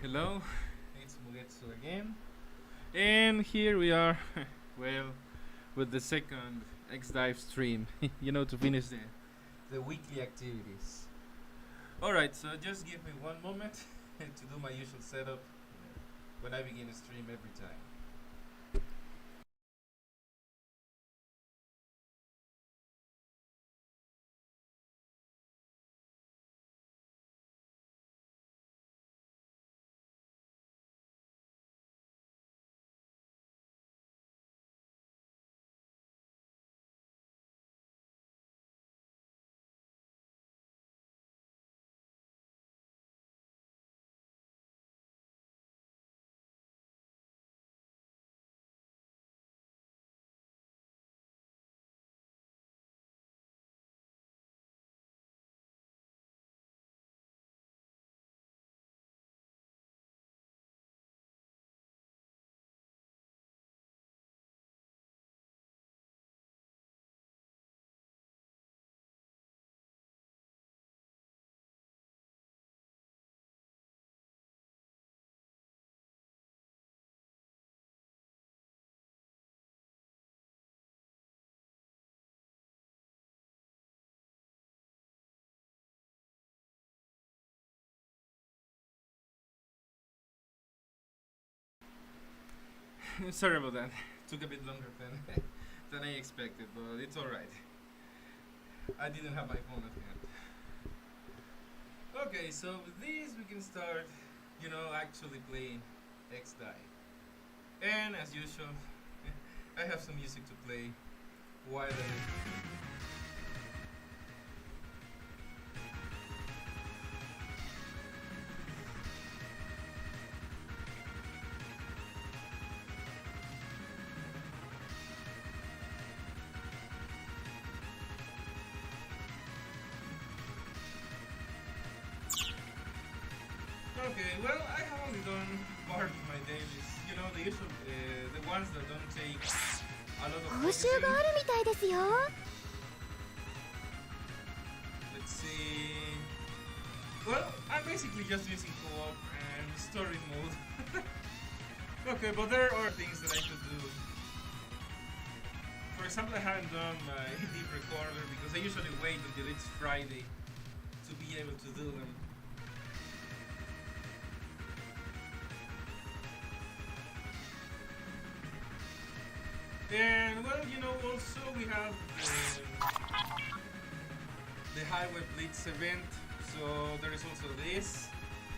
Hello, it's Mugetsu again, and here we are, well, with the second X-Dive stream, to finish the weekly activities. Alright, so just give me one moment to do my usual setup when I begin a stream every time. Sorry about that. Took a bit longer than than I expected, but it's alright. I didn't have my phone at hand. Okay, so with this we can start, actually playing X-Dive. And as usual, I have some music to play while I. Okay, well, I have only done part of my dailies. The usual, the ones that don't take a lot of 報酬がある focusing. みたいですよ。 Let's see. Well, I'm basically just using co-op and story mode. Okay, but there are things that I could do. For example, I haven't done my DiVE recorder because I usually wait until it's Friday to be able to do them. And well, also we have the Highway Blitz event, so there is also this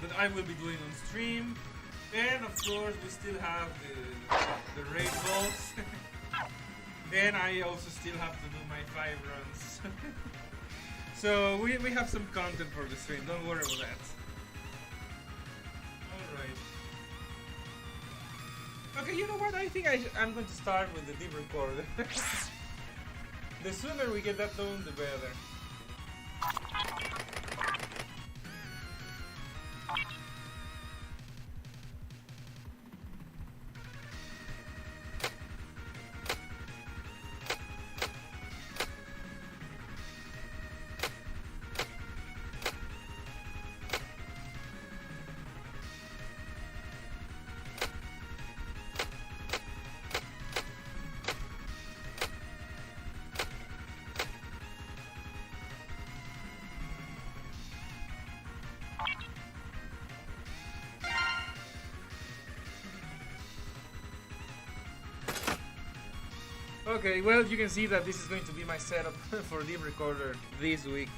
that I will be doing on stream. And of course, we still have the raid balls. And I also still have to do my 5 runs. So we have some content for the stream, don't worry about that. Alright. Okay, you know what? I think I'm going to start with the DiVE recorder. The sooner we get that done, the better. Okay, well, you can see that this is going to be my setup for DiVE recorder this week,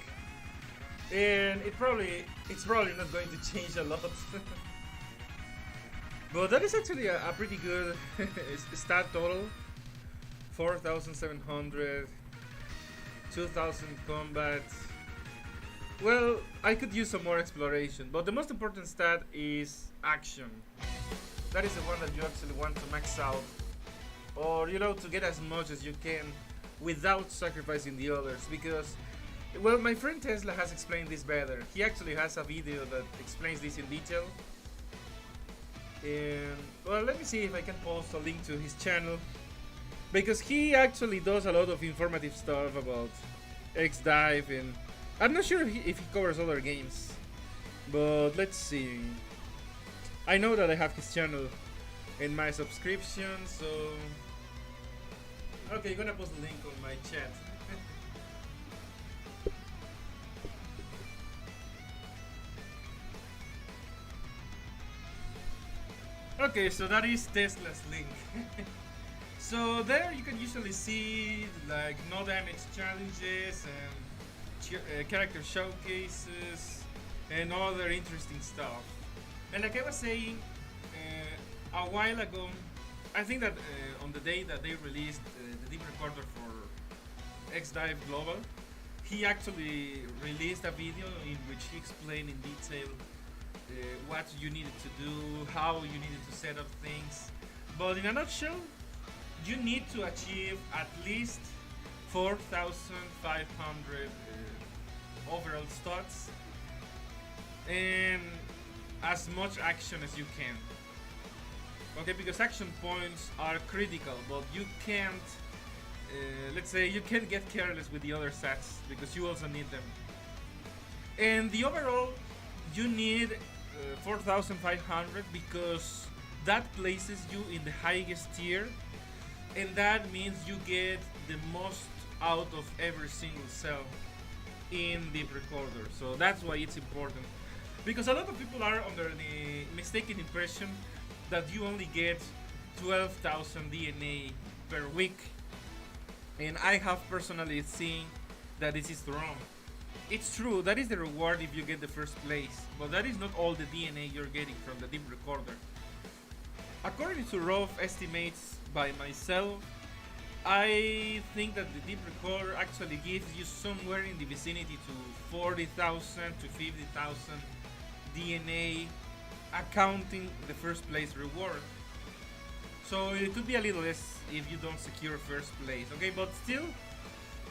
and it's probably not going to change a lot. But that is actually a pretty good stat total: 4,700, 2,000 combat. Well, I could use some more exploration, but the most important stat is action. That is the one that you actually want to max out, or to get as much as you can without sacrificing the others, because well, my friend Tesla has explained this better. He actually has a video that explains this in detail, and well, let me see if I can post a link to his channel, because he actually does a lot of informative stuff about X-Dive, and I'm not sure if he covers other games, but let's see. I know that I have his channel in my subscription, so okay, gonna post the link on my chat. Okay, so that is Tesla's link. So there you can usually see like no damage challenges and character showcases and other interesting stuff. And like I was saying a while ago, I think that on the day that they released the DiVE recorder for DiVE Global, he actually released a video in which he explained in detail what you needed to do, how you needed to set up things. But in a nutshell, you need to achieve at least 4,500 overall stats and as much action as you can. Okay, because action points are critical, but you can't, let's say, you can't get careless with the other stats because you also need them. And the overall, you need 4,500 because that places you in the highest tier, and that means you get the most out of every single cell in the recorder. So that's why it's important, because a lot of people are under the mistaken impression that you only get 12,000 DNA per week, and I have personally seen that this is wrong. It's true, that is the reward if you get the first place, but that is not all the DNA you're getting from the DiVE recorder. According to rough estimates by myself, I think that the DiVE recorder actually gives you somewhere in the vicinity to 40,000 to 50,000 DNA, accounting the first place reward. So it could be a little less if you don't secure first place, okay? But still,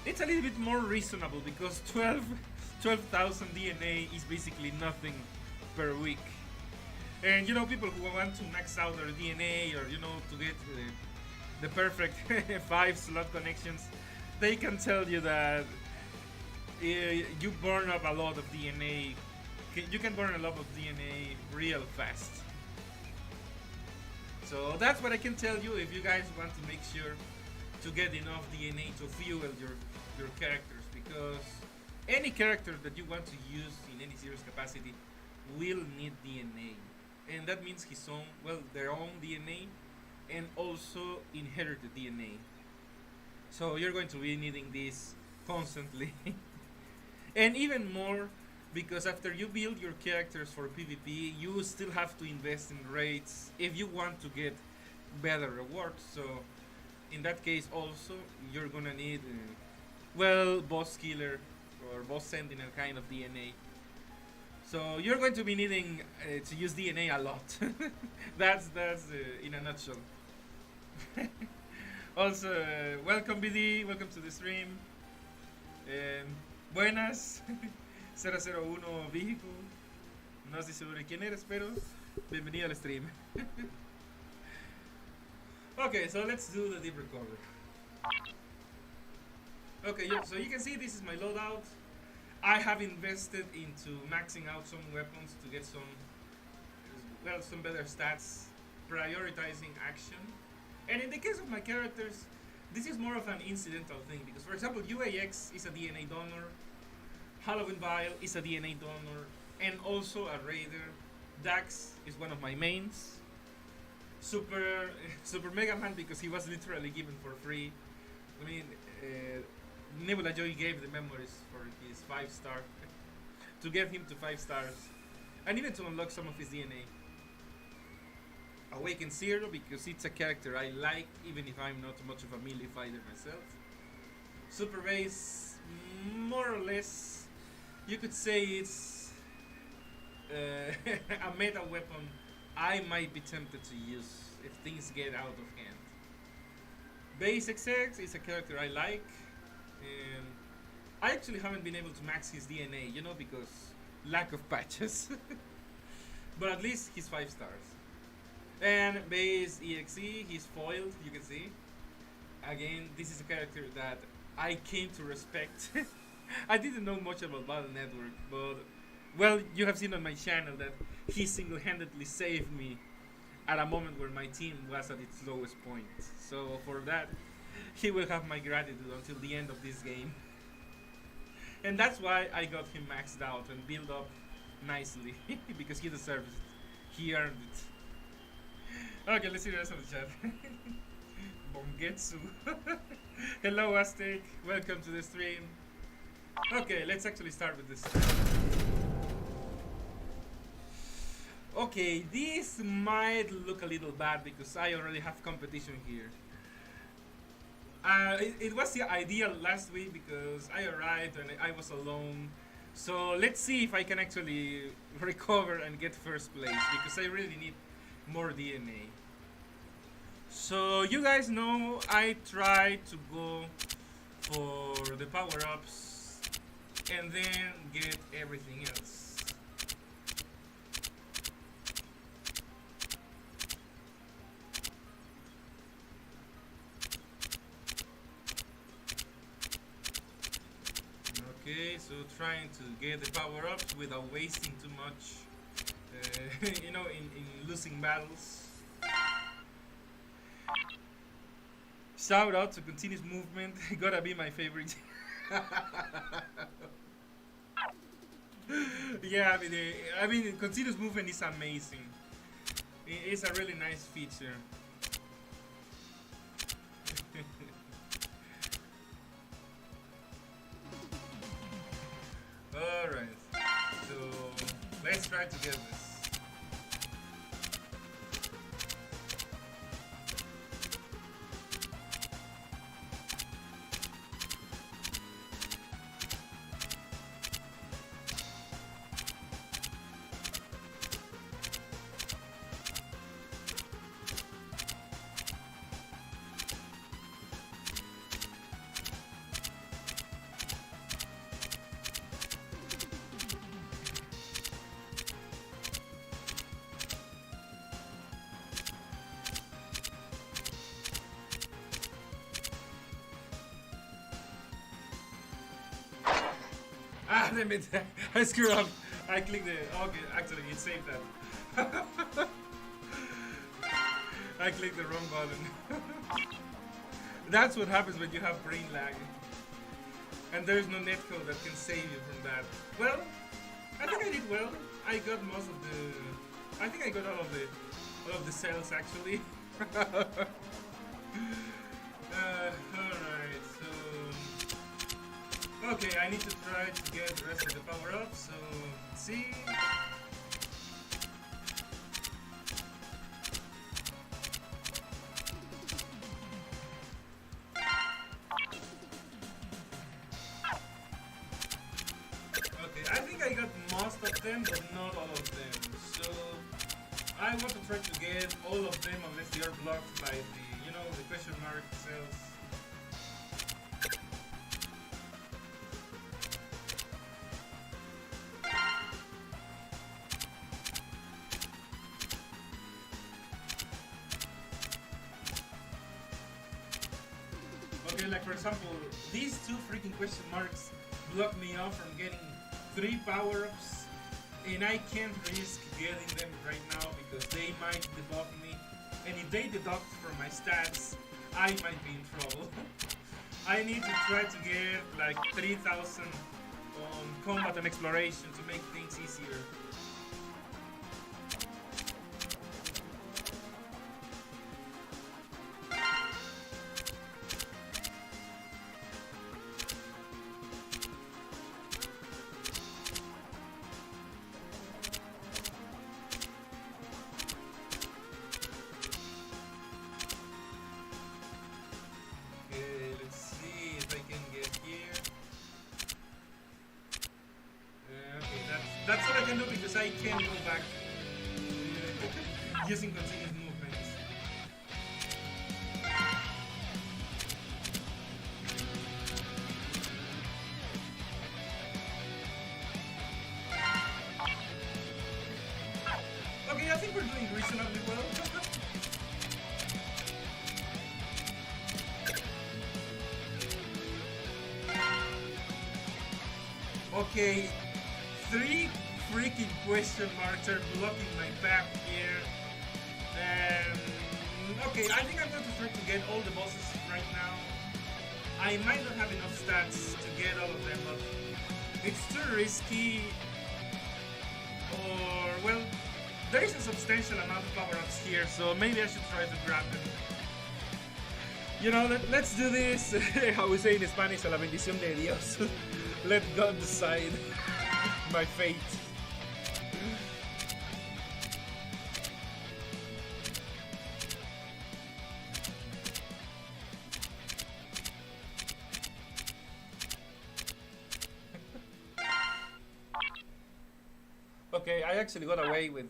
it's a little bit more reasonable because 12,000 DNA is basically nothing per week. And you know, people who want to max out their DNA, or you know, to get the perfect 5 slot connections, they can tell you that you burn up a lot of DNA. You can burn a lot of DNA real fast. So that's what I can tell you if you guys want to make sure to get enough DNA to fuel your characters, because any character that you want to use in any serious capacity will need DNA, and that means his own, well, their own DNA, and also inherited DNA. So you're going to be needing this constantly. And even more, because after you build your characters for PvP, you still have to invest in raids if you want to get better rewards. So in that case also, you're gonna need well, boss killer or boss sentinel kind of DNA. So you're going to be needing to use DNA a lot. that's in a nutshell. Also, welcome BD, welcome to the stream. Buenas, 001 Vico. No estoy seguro de quién eres, pero bienvenido al stream. Okay, so let's do the DiVE recorder. Okay, yeah, so you can see this is my loadout. I have invested into maxing out some weapons to get some, well, some better stats, prioritizing action. And in the case of my characters, this is more of an incidental thing, because for example, UAX is a DNA donor, Halloween Vial is a DNA donor, and also a raider. Dax is one of my mains. Super Mega Man, because he was literally given for free. I mean, Nebula Joy gave the memories for his 5-star to get him to 5 stars, and even to unlock some of his DNA. Awaken Zero, because it's a character I like, even if I'm not much of a melee fighter myself. Super Base, more or less, you could say it's a meta weapon I might be tempted to use if things get out of hand. Base XX is a character I like, and I actually haven't been able to max his DNA, you know, because lack of patches. But at least he's 5 stars. And Base EXE, he's foiled, you can see. Again, this is a character that I came to respect. I didn't know much about Battle Network, but Well, you have seen on my channel that he single-handedly saved me at a moment where my team was at its lowest point. So for that, he will have my gratitude until the end of this game. And that's why I got him maxed out and built up nicely. Because he deserves it. He earned it. Okay, let's see the rest of the chat. Bongetsu. Hello Aztec, welcome to the stream. Okay, let's actually start with this. Okay, this might look a little bad because I already have competition here. It was the ideal last week because I arrived and I was alone. So let's see if I can actually recover and get first place because I really need more DNA. So you guys know I try to go for the power-ups and then get everything else. Okay, so trying to get the power-ups without wasting too much, you know, in losing battles. Shout out to Continuous Movement, gotta be my favorite. Yeah, I mean, Continuous Movement is amazing. It's a really nice feature. Alright, so let's try to get this. Damn it, I screwed up. I clicked the... Okay, actually, it saved that. I clicked the wrong button. That's what happens when you have brain lag. And there's no netcode that can save you from that. Well, I think I did well. I got most of the... I think I got all of the cells, actually. Alright, so... Okay, I need to try to get the rest of the power up, so let's see. Okay, I think I got most of them, but not all of them. So I want to try to get all of them unless they are blocked by the, you know, the question mark cells. Like for example, these two freaking question marks block me off from getting 3 power-ups, and I can't risk getting them right now because they might debuff me, and if they deduct from my stats, I might be in trouble. I need to try to get like 3,000 on combat and exploration to make things easier. That's what I can do because I can't go back using continuous movements. Okay, I think we're doing reasonably well. Okay, 3 freaking question marks are blocking my path here. And okay, I think I'm going to try to get all the bosses right now. I might not have enough stats to get all of them, but it's too risky. Or, well, there is a substantial amount of power-ups here, so maybe I should try to grab them. You know, let's do this. How we say in Spanish, a la bendición de Dios. Let God decide my fate. Okay, I actually got away with.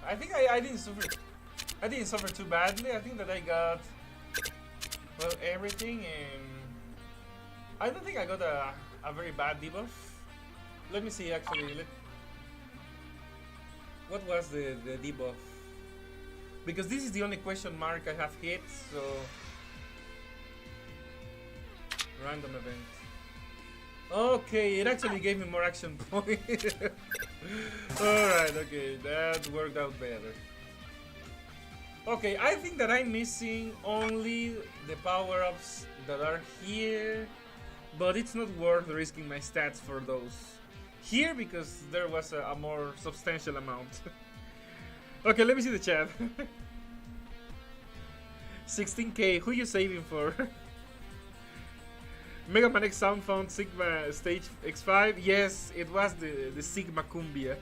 I think I didn't suffer. I didn't suffer too badly. I think that I got, well, everything, and I don't think I got a very bad debuff. Let me see actually. What was the debuff? Because this is the only question mark I have hit, so random event. Okay, it actually gave me more action points. Alright, okay, that worked out better. Okay, I think that I'm missing only the power-ups that are here, but it's not worth risking my stats for those. Here, because there was a more substantial amount. Okay, let me see the chat. 16k, who you saving for? Mega Man X Sound found Sigma Stage X5. Yes, it was the Sigma Cumbia.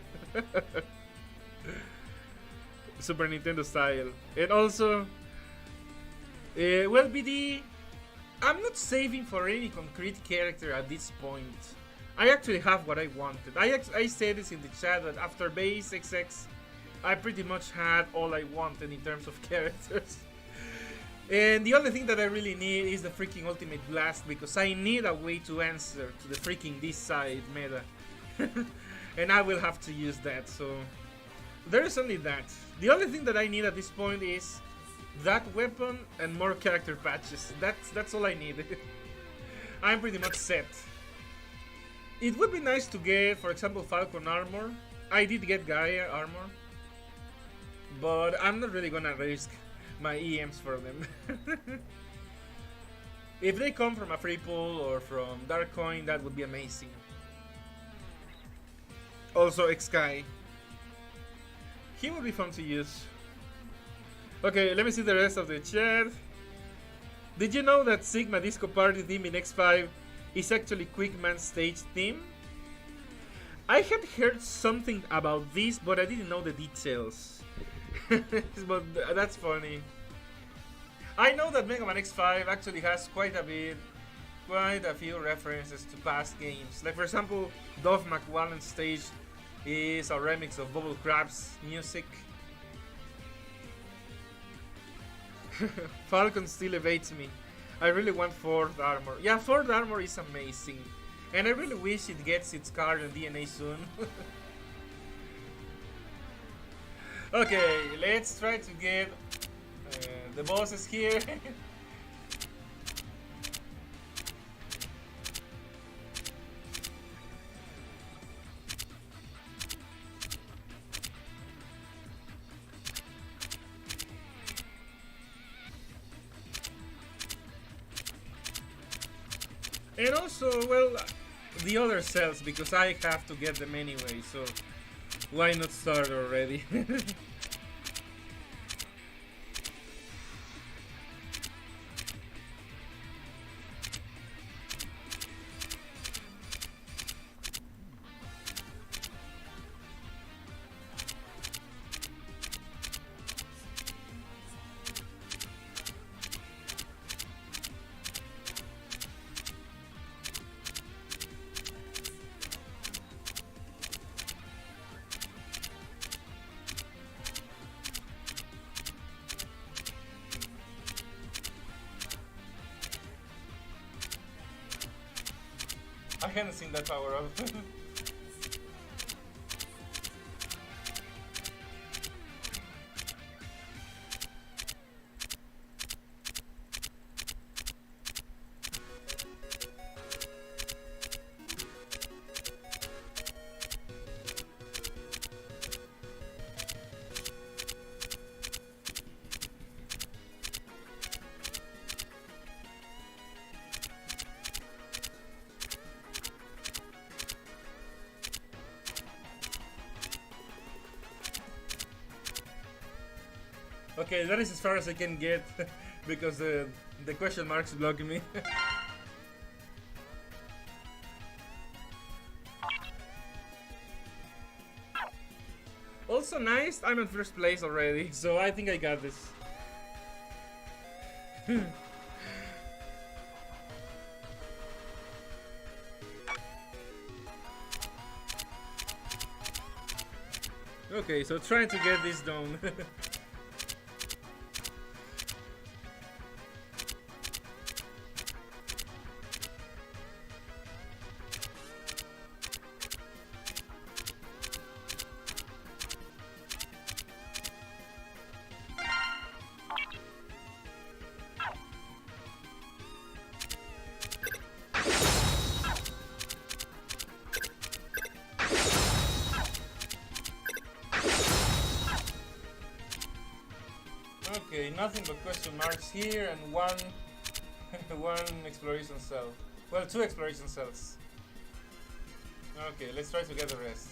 Super Nintendo style. And also, well, BD, I'm not saving for any concrete character at this point. I actually have what I wanted. I said this in the chat that after base XX, I pretty much had all I wanted in terms of characters. And the only thing that I really need is the freaking Ultimate Blast, because I need a way to answer to the freaking this side meta. And I will have to use that, so there is only that. The only thing that I need at this point is that weapon and more character patches. That's all I need. I'm pretty much set. It would be nice to get, for example, Falcon armor. I did get Gaia armor, but I'm not really gonna risk my EMs for them. If they come from a free pull or from Dark Coin, that would be amazing. Also X-Sky, he would be fun to use. Okay, let me see the rest of the chat. Did you know that Sigma Disco Party theme in X5 is actually Quickman's stage theme? I had heard something about this, but I didn't know the details. But that's funny. I know that Mega Man X5 actually has quite a few references to past games. Like, for example, Dove McWallen's stage is a remix of Bubble Crab's music. Falcon still evades me. I really want 4th armor. Yeah, 4th armor is amazing. And I really wish it gets its card and DNA soon. Okay, let's try to get the bosses here. And also, well, the other cells, because I have to get them anyway, so why not start already? I haven't seen that power up. Okay, that is as far as I can get because the question marks blocking me. Also nice, I'm in first place already, so I think I got this. Okay, so trying to get this done. Okay, nothing but question marks here and one one exploration cell. Well, two exploration cells. Okay, let's try to get the rest.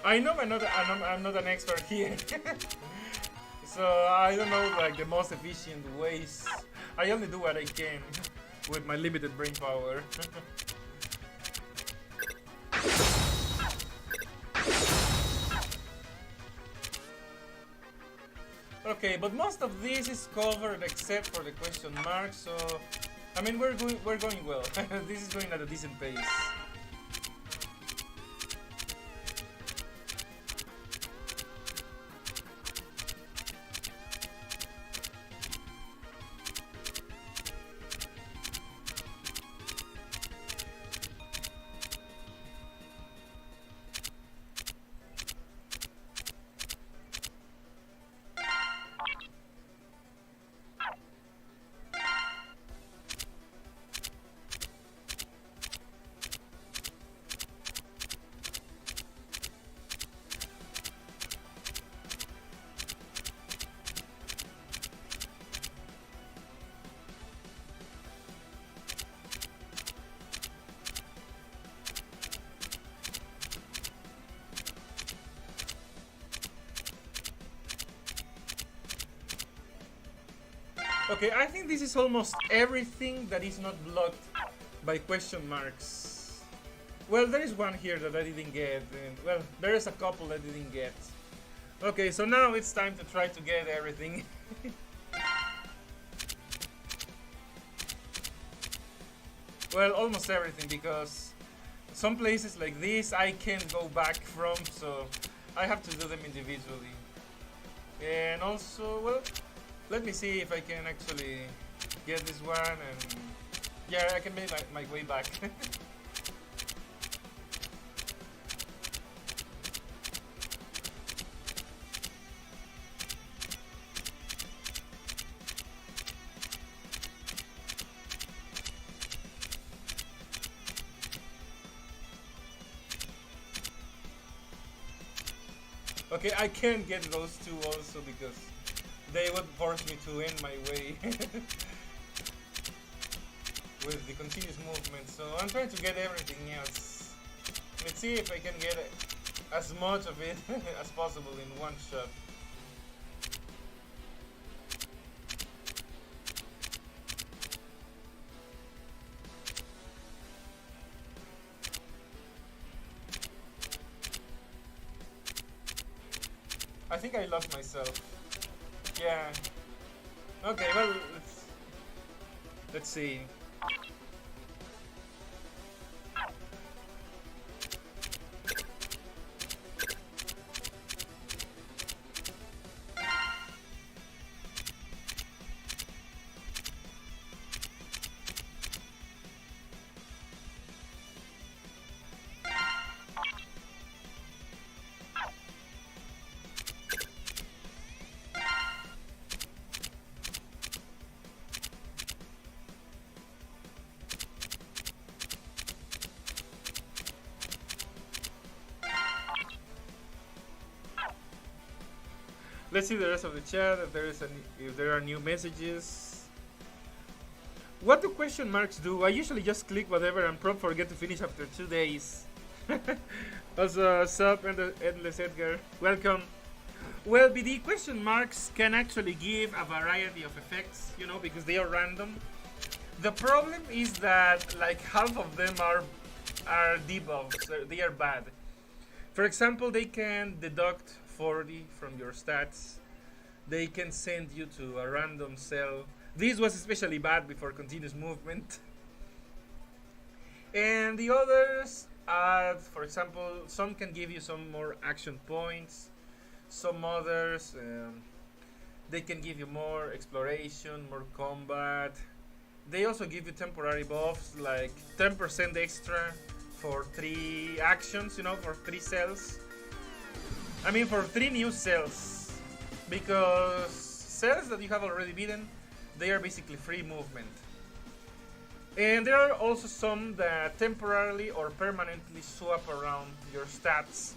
I know I'm not an expert here, so I don't know like the most efficient ways. I only do what I can with my limited brain power. Okay, but most of this is covered except for the question mark. So, I mean, we're going well. This is going at a decent pace. Okay, I think this is almost everything that is not blocked by question marks. Well, there is one here that I didn't get. And, well, there is a couple that I didn't get. Okay, so now it's time to try to get everything. Well, almost everything, because some places like this I can't go back from, so I have to do them individually. And also, well, let me see if I can actually get this one, and yeah, I can make my way back. Okay, I can't get those two also because they would force me to end my way with the continuous movement. So I'm trying to get everything else. Let's see if I can get as much of it as possible in one shot. I think I lost myself. Yeah. Okay, well, let's see. Let's see the rest of the chat. If there are new messages. What do question marks do? I usually just click whatever and prompt forget to finish after 2 days. Also, sup and Endless Edgar, welcome. Well, the question marks can actually give a variety of effects, you know, because they are random. The problem is that like half of them are debuffs. They are bad. For example, they can deduct 40 from your stats. They can send you to a random cell. This was especially bad before continuous movement. And the others, for example, some can give you some more action points. Some others, they can give you more exploration, more combat. They also give you temporary buffs, like 10% extra for 3 actions, you know, for 3 cells. I mean, for 3 new cells. Because cells that you have already beaten, they are basically free movement. And there are also some that temporarily or permanently swap around your stats.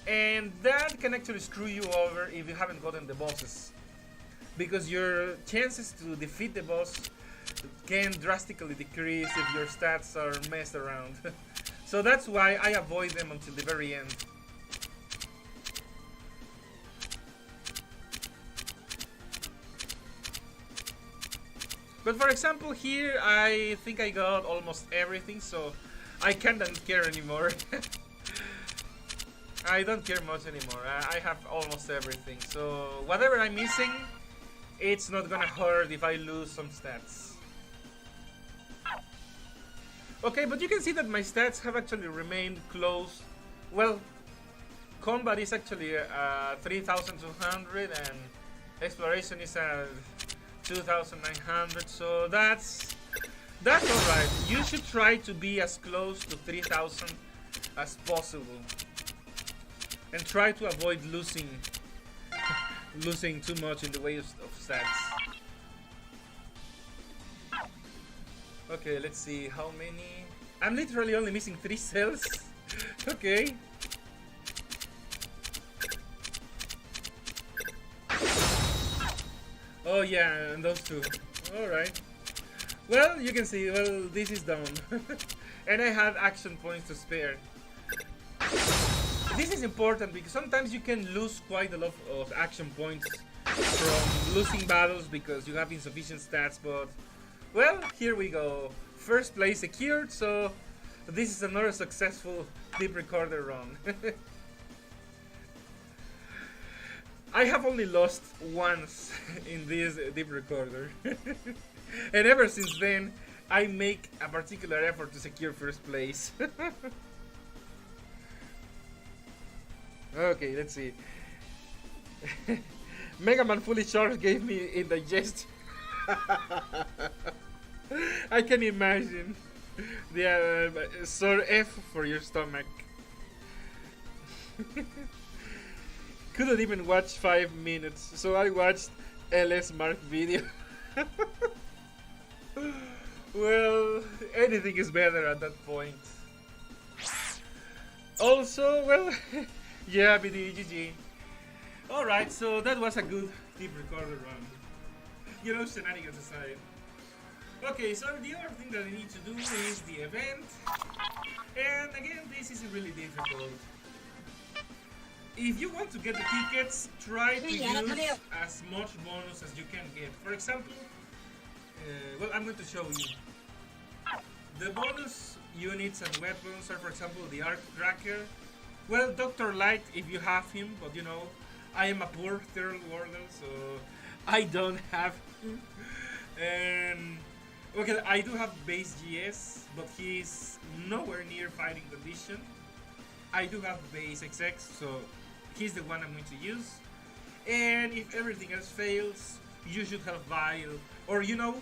And that can actually screw you over if you haven't gotten the bosses. Because your chances to defeat the boss can drastically decrease if your stats are messed around. So that's why I avoid them until the very end. But for example, here I think I got almost everything, so I can't care anymore. I don't care much anymore. I have almost everything, so whatever I'm missing, it's not gonna hurt if I lose some stats. Okay, but you can see that my stats have actually remained close. Well, combat is actually 3,200 and exploration is at 2,900, so that's alright. You should try to be as close to 3,000 as possible. And try to avoid losing too much in the way of stats. Okay, let's see how many. I'm literally only missing 3 cells. Okay. Oh yeah, and those 2. Alright. Well, you can see, well, this is done. And I had action points to spare. This is important because sometimes you can lose quite a lot of action points from losing battles because you have insufficient stats, but well, here we go. First place secured, so this is another successful DiVE recorder run. I have only lost once in this DiVE recorder. And ever since then, I make a particular effort to secure first place. Okay, let's see. Mega Man Fully Charged gave me indigestion. I can imagine. The sore F for your stomach. Couldn't even watch 5 minutes, so I watched LS Mark video. Well, anything is better at that point. Also, well, yeah, BD, GG. Alright, so that was a good DiVE recorder run. You know, shenanigans aside. Okay, so the other thing that I need to do is the event. And again, this is really difficult. If you want to get the tickets, try to use as much bonus as you can get. For example, well, I'm going to show you. The bonus units and weapons are, for example, the Arc Tracker. Well, Dr. Light if you have him, but you know, I am a poor third worlder, so I don't have him. And okay, I do have base GS, but he's nowhere near fighting condition. I do have base XX, so he's the one I'm going to use. And if everything else fails, you should have Vile, or you know,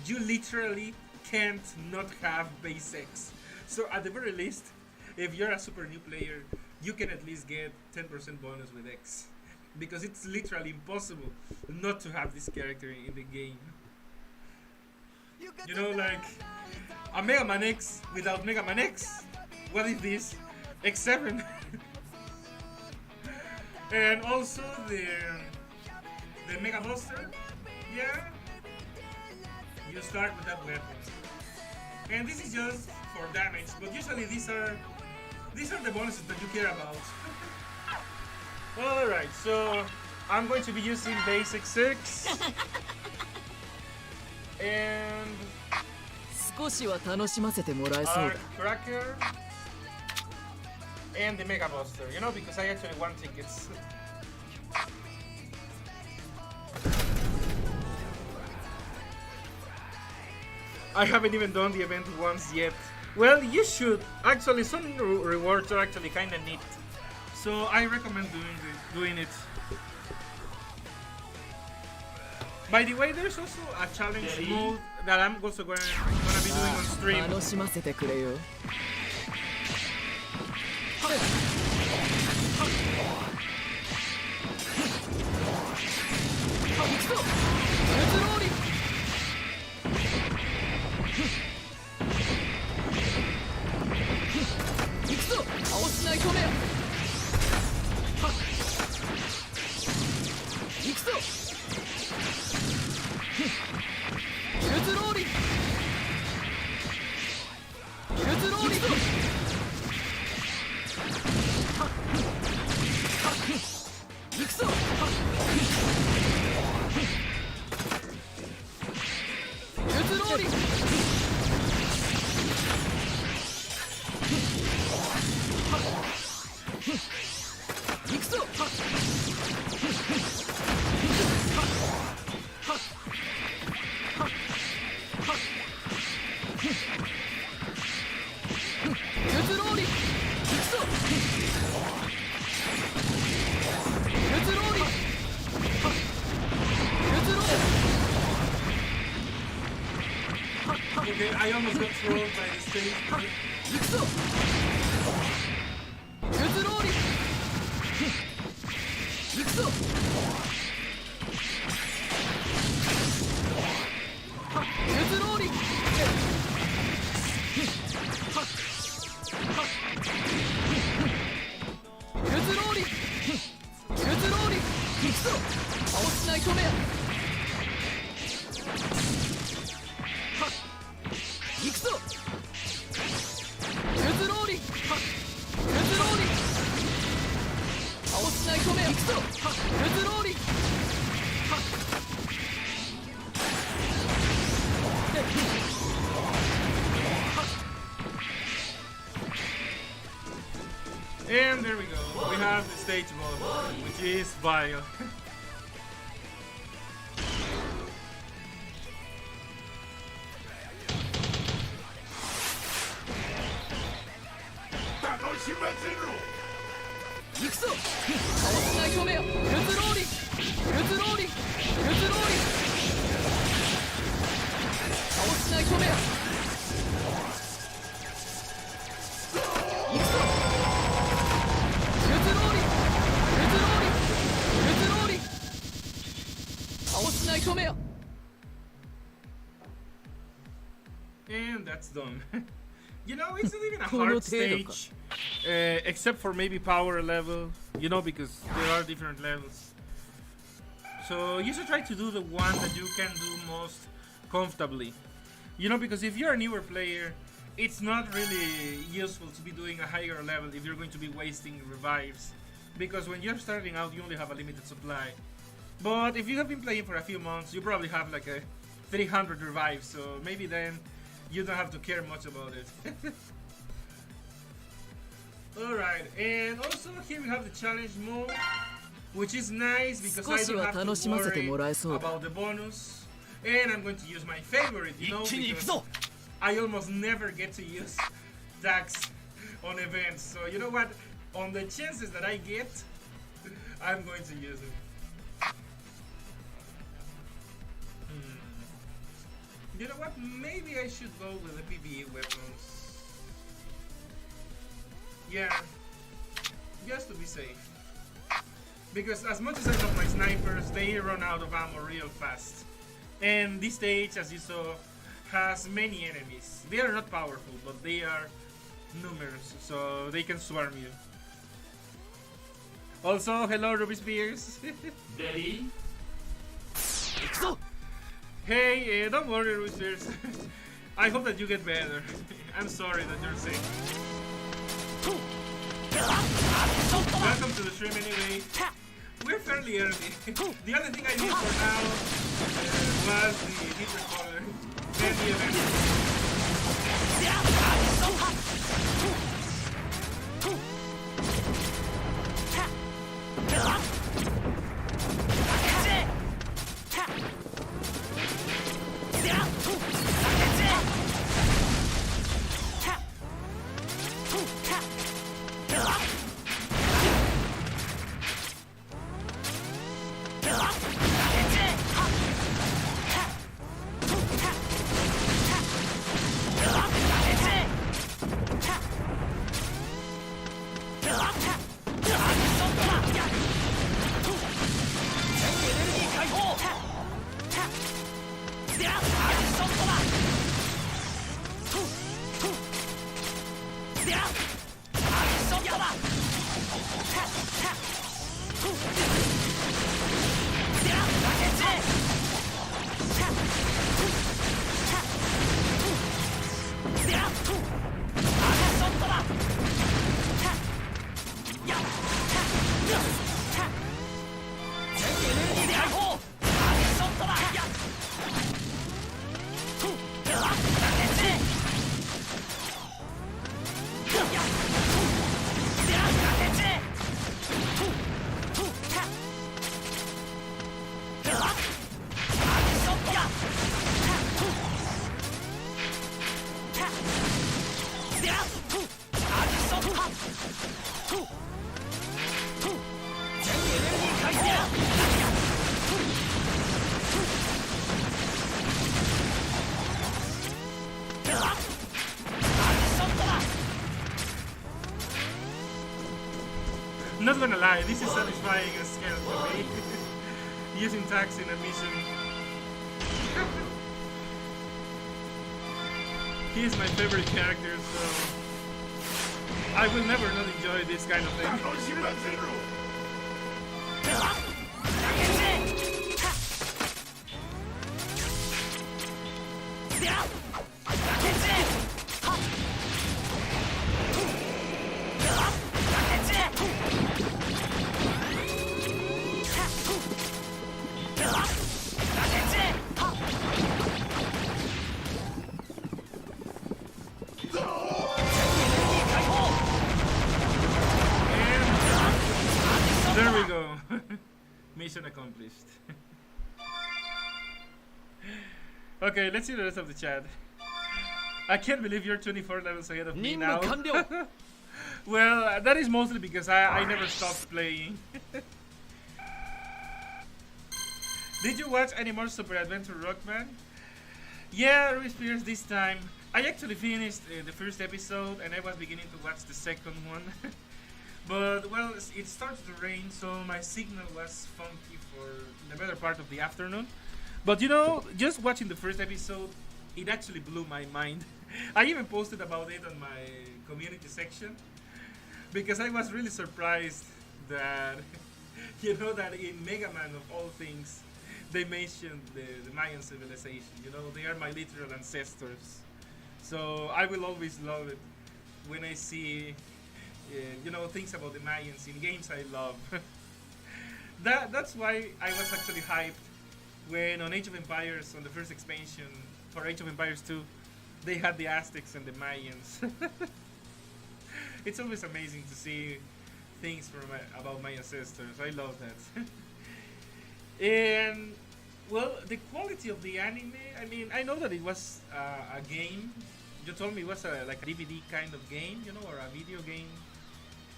you literally can't not have base X. So at the very least, if you're a super new player, you can at least get 10% bonus with X. Because it's literally impossible not to have this character in the game. You know, like a Mega Man X without Mega Man X. What is this? X7. And also the Mega Buster, yeah, you start with that weapon. And this is just for damage, but usually these are the bonuses that you care about. Alright, so I'm going to be using basic 6 and Arc Cracker and the Mega Buster, you know, because I actually want tickets. I haven't even done the event once yet. Well, you should. Actually, some rewards are actually kind of neat. So I recommend doing it. By the way, there's also a challenge mode that I'm also gonna be doing on stream. Okay, I almost got thrown by the stage. And there we go. We have the stage mode, which is vile. And that's done. You know, it's not even a hard stage, except for maybe power level, you know, because there are different levels. So you should try to do the one that you can do most comfortably. You know, because if you're a newer player, it's not really useful to be doing a higher level if you're going to be wasting revives. Because when you're starting out, you only have a limited supply. But if you have been playing for a few months, you probably have like a 300 revives, so maybe then you don't have to care much about it. Alright, and also here we have the challenge mode, which is nice because I don't have to worry about the bonus. And I'm going to use my favorite, you know, because I almost never get to use tags on events. So you know what? On the chances that I get, I'm going to use it. You know what? Maybe I should go with the PvE weapons. Yeah, just to be safe. Because as much as I love my snipers, they run out of ammo real fast. And this stage, as you saw, has many enemies. They are not powerful, but they are numerous, so they can swarm you. Also, hello Ruby Spears. Ready? Hey, don't worry, Roosters. I hope that you get better. I'm sorry that you're sick. Welcome to the stream anyway. We're fairly early. The only thing I need for now was the hit recorder and the event. Not gonna lie, this is satisfying as hell for me. Using tags in a mission. He is my favorite character, so I will never not enjoy this kind of thing. There we go. Mission accomplished. Okay, let's see the rest of the chat. I can't believe you're 24 levels ahead of me now. Well, that is mostly because I never stopped playing. Did you watch any more Super Adventure Rockman? Yeah, Ruby Spears, this time. I actually finished the first episode and I was beginning to watch the second one. But, well, it started to rain, so my signal was funky for the better part of the afternoon. But, you know, just watching the first episode, it actually blew my mind. I even posted about it on my community section. Because I was really surprised that, you know, that in Mega Man of all things, they mentioned the Mayan civilization. You know, they are my literal ancestors. So I will always love it when I see, you know, things about the Mayans in games I love. That's why I was actually hyped when on Age of Empires, on the first expansion for Age of Empires 2, they had the Aztecs and the Mayans. It's always amazing to see things from about my ancestors. I love that. And, well, the quality of the anime, I mean, I know that it was a game. You told me it was like a DVD kind of game, you know, or a video game.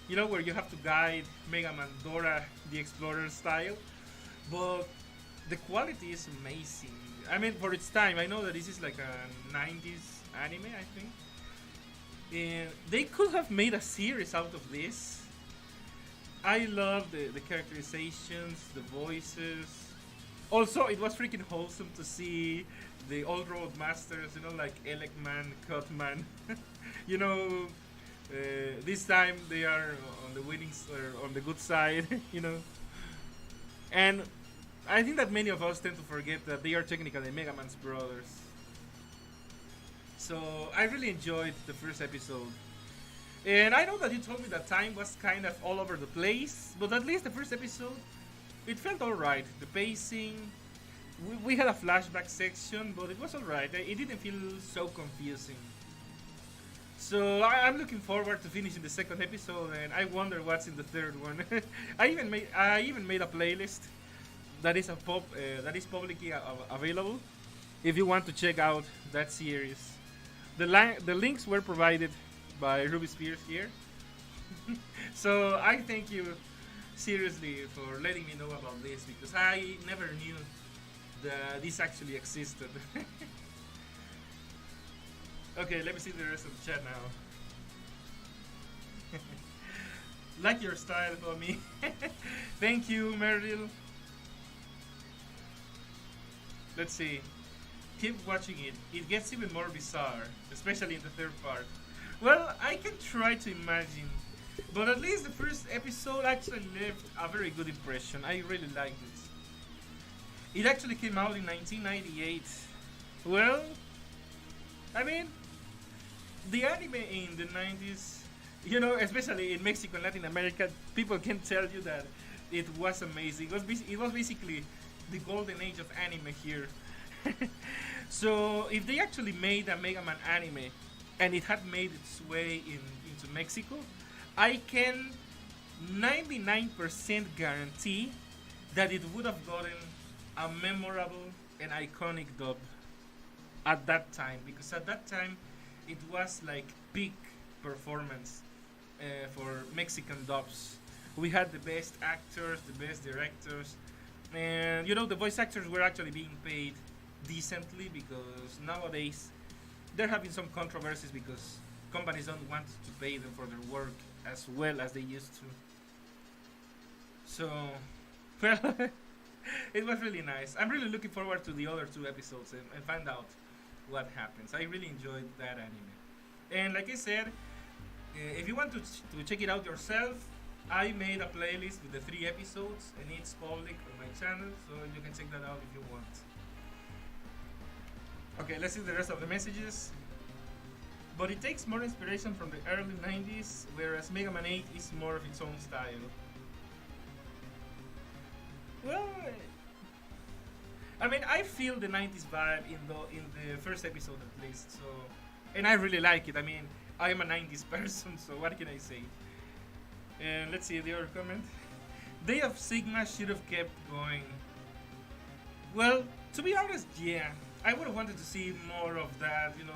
You know, where you have to guide Mega Man Dora the Explorer style. But the quality is amazing. I mean, for its time, I know that this is like a 90s anime, I think. And they could have made a series out of this. I love the characterizations, the voices. Also, it was freaking wholesome to see the old road masters, you know, like Elecman, Cutman. You know, this time they are on the winning or on the good side, you know. And I think that many of us tend to forget that they are technically Mega Man's brothers. So I really enjoyed the first episode. And I know that you told me that time was kind of all over the place, but at least the first episode, it felt alright. The pacing, we had a flashback section, but it was alright. It didn't feel so confusing. So I'm looking forward to finishing the second episode, and I wonder what's in the third one. I even made a playlist that is publicly available if you want to check out that series. The links were provided by Ruby Spears here. So I thank you seriously for letting me know about this, because I never knew that this actually existed. Okay, let me see the rest of the chat now. Like your style, homie. Thank you, Meryl. Let's see. Keep watching it. It gets even more bizarre, especially in the third part. Well, I can try to imagine, but at least the first episode actually left a very good impression. I really liked it. It actually came out in 1998. Well, I mean, the anime in the 90s, you know, especially in Mexico and Latin America, people can tell you that it was amazing. It was basically the golden age of anime here. So if they actually made a Mega Man anime and it had made its way into Mexico, I can 99% guarantee that it would have gotten a memorable and iconic dub at that time, because at that time it was like peak performance for Mexican dubs. We had the best actors, the best directors, and you know, the voice actors were actually being paid decently, because nowadays there have been some controversies because companies don't want to pay them for their work as well as they used to. So, well, it was really nice. I'm really looking forward to the other two episodes and find out what happens. I really enjoyed that anime. And like I said, if you want to check it out yourself, I made a playlist with the 3 episodes, and it's public on my channel, so you can check that out if you want. Okay, let's see the rest of the messages. But it takes more inspiration from the early 90s, whereas Mega Man 8 is more of its own style. Well, I mean, I feel the 90s vibe in the first episode at least, so, and I really like it. I mean, I'm a 90s person, so what can I say? And let's see the other comment. Day of Sigma should have kept going. Well, to be honest, yeah. I would have wanted to see more of that, you know,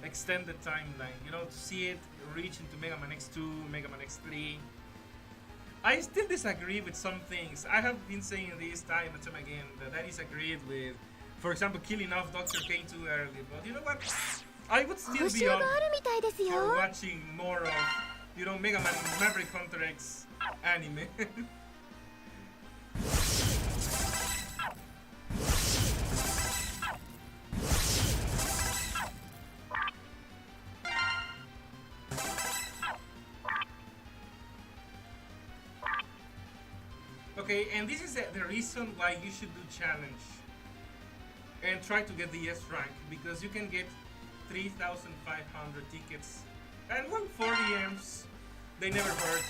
extended timeline, you know, to see it reach into Mega Man X2, Mega Man X3. I still disagree with some things. I have been saying this time and time again that I disagreed with, for example, killing off Dr. Kane too early. But you know what? I would still be up for watching more of, you know, Mega Man Maverick Hunter X anime. Okay, and this is the reason why you should do challenge and try to get the S rank, because you can get 3,500 tickets and 140 M's. They never hurt.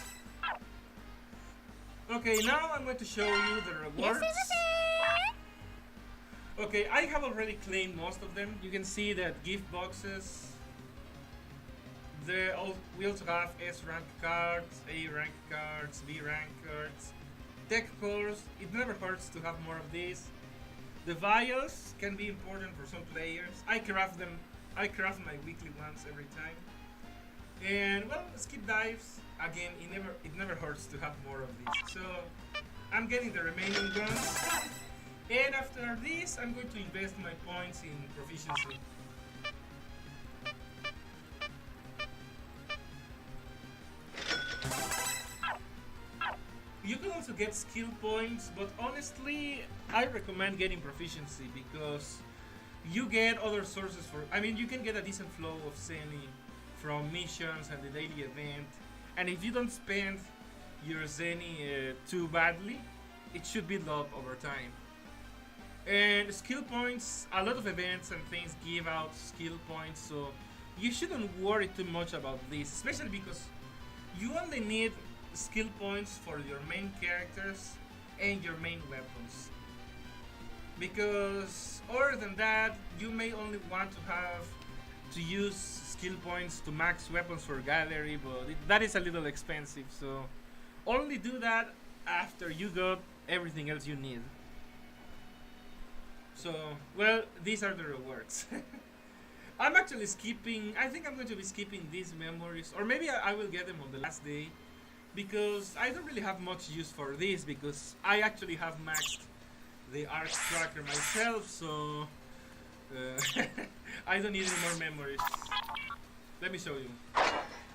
Okay, now I'm going to show you the rewards. Okay, I have already claimed most of them. You can see that gift boxes. We also have S rank cards, A rank cards, B rank cards. Tech cores, it never hurts to have more of these. The vials can be important for some players. I craft my weekly ones every time. And well, skip dives, again, it never hurts to have more of these. So I'm getting the remaining ones. And after this, I'm going to invest my points in proficiency. You can also get skill points, but honestly, I recommend getting proficiency, because you get other sources you can get a decent flow of Zenny from missions and the daily event, and if you don't spend your Zenny too badly, it should build up over time. And skill points, a lot of events and things give out skill points, so you shouldn't worry too much about this, especially because you only need skill points for your main characters and your main weapons. Because other than that, you may only want to have to use skill points to max weapons for gallery, but that is a little expensive, so only do that after you got everything else you need. So, well, these are the rewards. I'm actually skipping, I think I'm going to be skipping these memories, or maybe I will get them on the last day, because I don't really have much use for this, because I actually have maxed the arc tracker myself, so I don't need any more memories. Let me show you.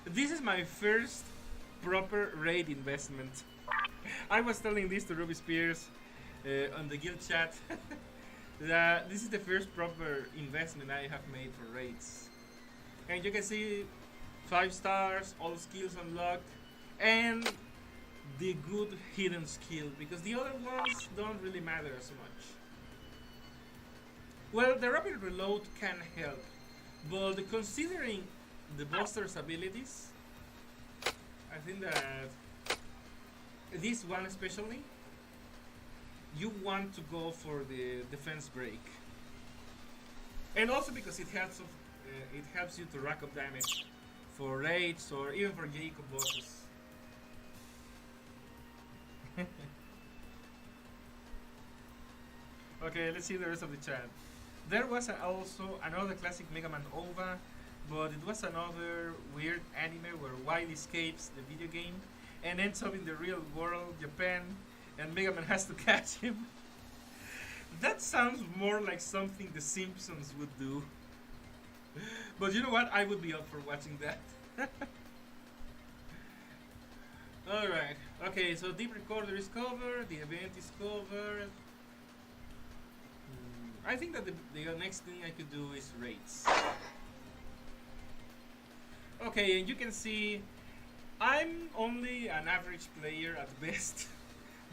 This is my first proper raid investment. I was telling this to Ruby Spears on the guild chat. That this is the first proper investment I have made for raids. And you can see 5 stars, all skills unlocked, and the good hidden skill, because the other ones don't really matter as much. Well, the rapid reload can help, but considering the boster's abilities, I think that this one especially, you want to go for the defense break, and also because it helps you to rack up damage for raids or even for Jacob bosses. Okay, let's see the rest of the chat. There was also another classic Mega Man OVA, but it was another weird anime where Wily escapes the video game and ends up in the real world, Japan, and Mega Man has to catch him. That sounds more like something The Simpsons would do. But you know what? I would be up for watching that. Alright. Okay, so Deep Recorder is covered, the event is covered. I think that the next thing I could do is raids. Okay, and you can see I'm only an average player at best.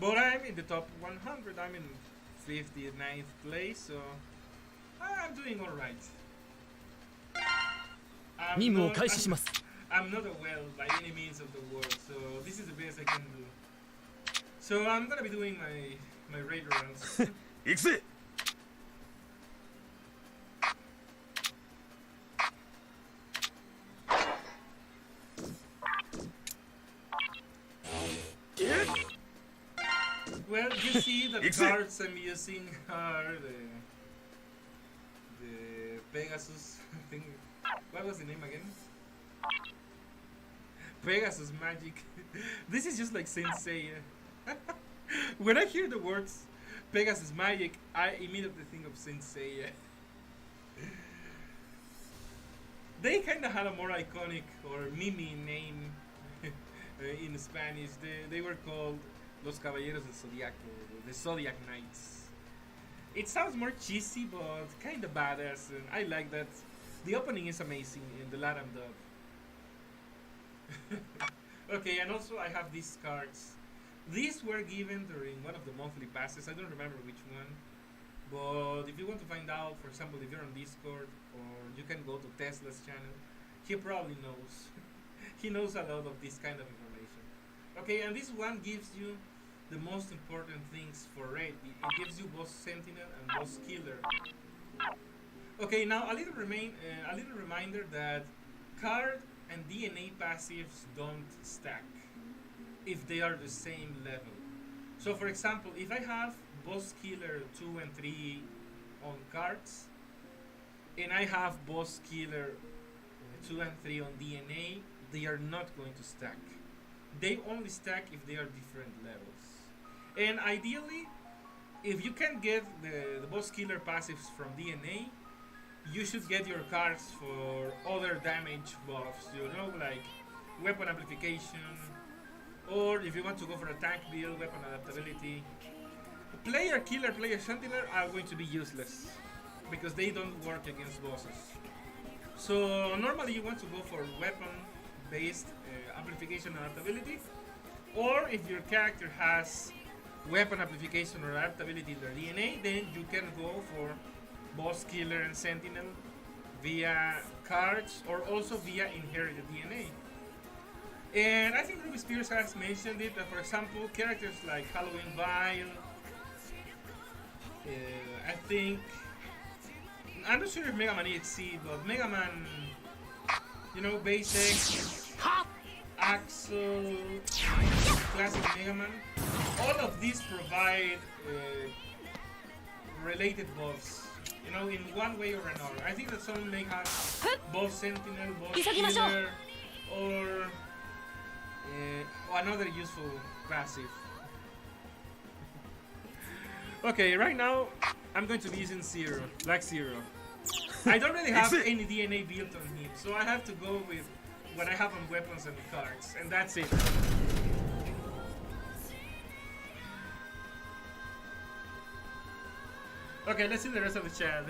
But I'm in the top 100. I'm in 59th place, so I'm doing alright. I'm not a well by any means of the world, so this is the best I can do. So I'm gonna be doing my raid runs. Well, you see that the cards I'm using are the Pegasus thing. What was the name again? Pegasus Magic. This is just like Saint Seiya. When I hear the words Pegasus Magic, I immediately think of Saint Seiya. They kinda had a more iconic or mimi name in Spanish. They were called Los Caballeros del Zodiaco, the Zodiac Knights. It sounds more cheesy, but kinda badass, and I like that. The opening is amazing in the Latin dub. Okay, and also I have these cards. These were given during one of the monthly passes. I don't remember which one. But if you want to find out, for example, if you're on Discord, or you can go to Tesla's channel, he probably knows. He knows a lot of this kind of information. Okay, and this one gives you the most important things for raid. It gives you boss sentinel and boss killer. Okay, now a little reminder that card and DNA passives don't stack if they are the same level. So for example, if I have boss killer 2 and 3 on cards, and I have boss killer 2 and 3 on DNA, they are not going to stack. They only stack if they are different levels. And ideally, if you can get the boss killer passives from DNA, you should get your cards for other damage buffs, you know, like weapon amplification, or if you want to go for a tank build, weapon adaptability. Player killer, player sentinel are going to be useless because they don't work against bosses. So normally you want to go for weapon based amplification and adaptability, or if your character has weapon amplification or adaptability in their DNA, then you can go for boss killer and sentinel via cards or also via inherited DNA. And I think Ruby Spears has mentioned it that, for example, characters like Halloween Vile, I think, I'm not sure if Mega Man EXE, but Mega Man, you know, Basic, Axel, Classic Mega Man, all of these provide related buffs, you know, in one way or another. I think that some may have both Sentinel, both Killer, or another useful passive. Okay, right now I'm going to be using Zero, Black Zero. I don't really have any DNA built on him, so I have to go with what I have on weapons and cards, and that's it. Okay, let's see the rest of the chat.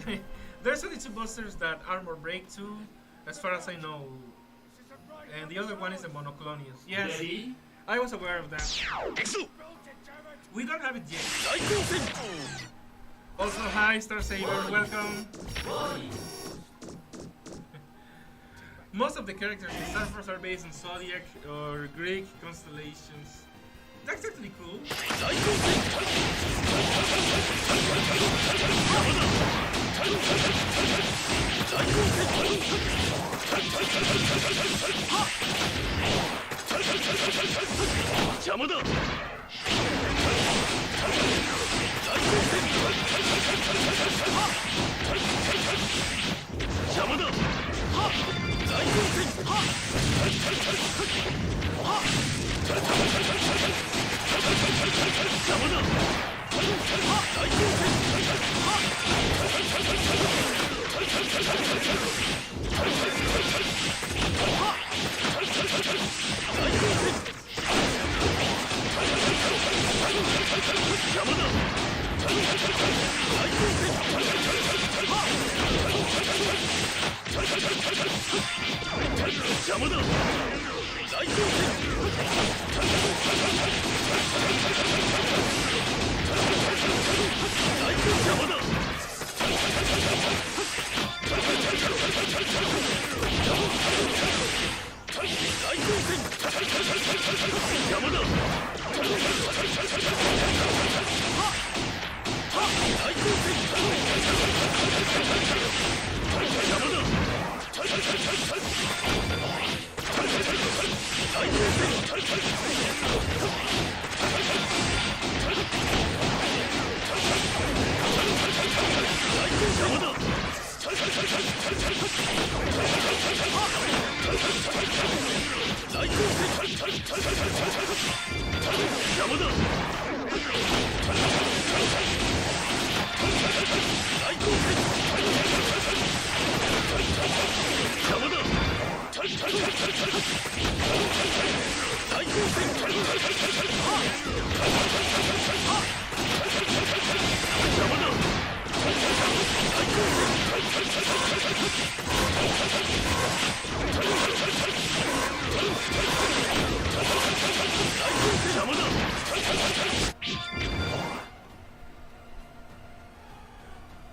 There's only 2 busters that armor break too, as far as I know. And the other one is the Monoclonius. Yes, I was aware of that. We don't have it yet. Also, hi Star Saber, welcome. Most of the characters in Star Wars are based on Zodiac or Greek constellations. That's actually cool.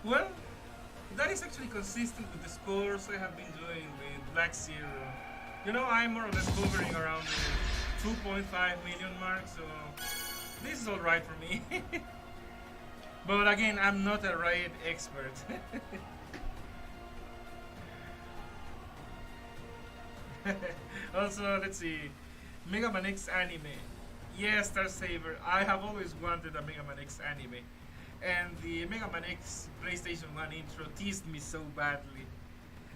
Well, that is actually consistent with the scores I have been doing with Black Zero. You know, I'm more or less hovering around the 2.5 million mark, so this is alright for me. But again, I'm not a raid expert. Also, let's see, Mega Man X anime. Yes, Star Saber, I have always wanted a Mega Man X anime. And the Mega Man X PlayStation 1 intro teased me so badly.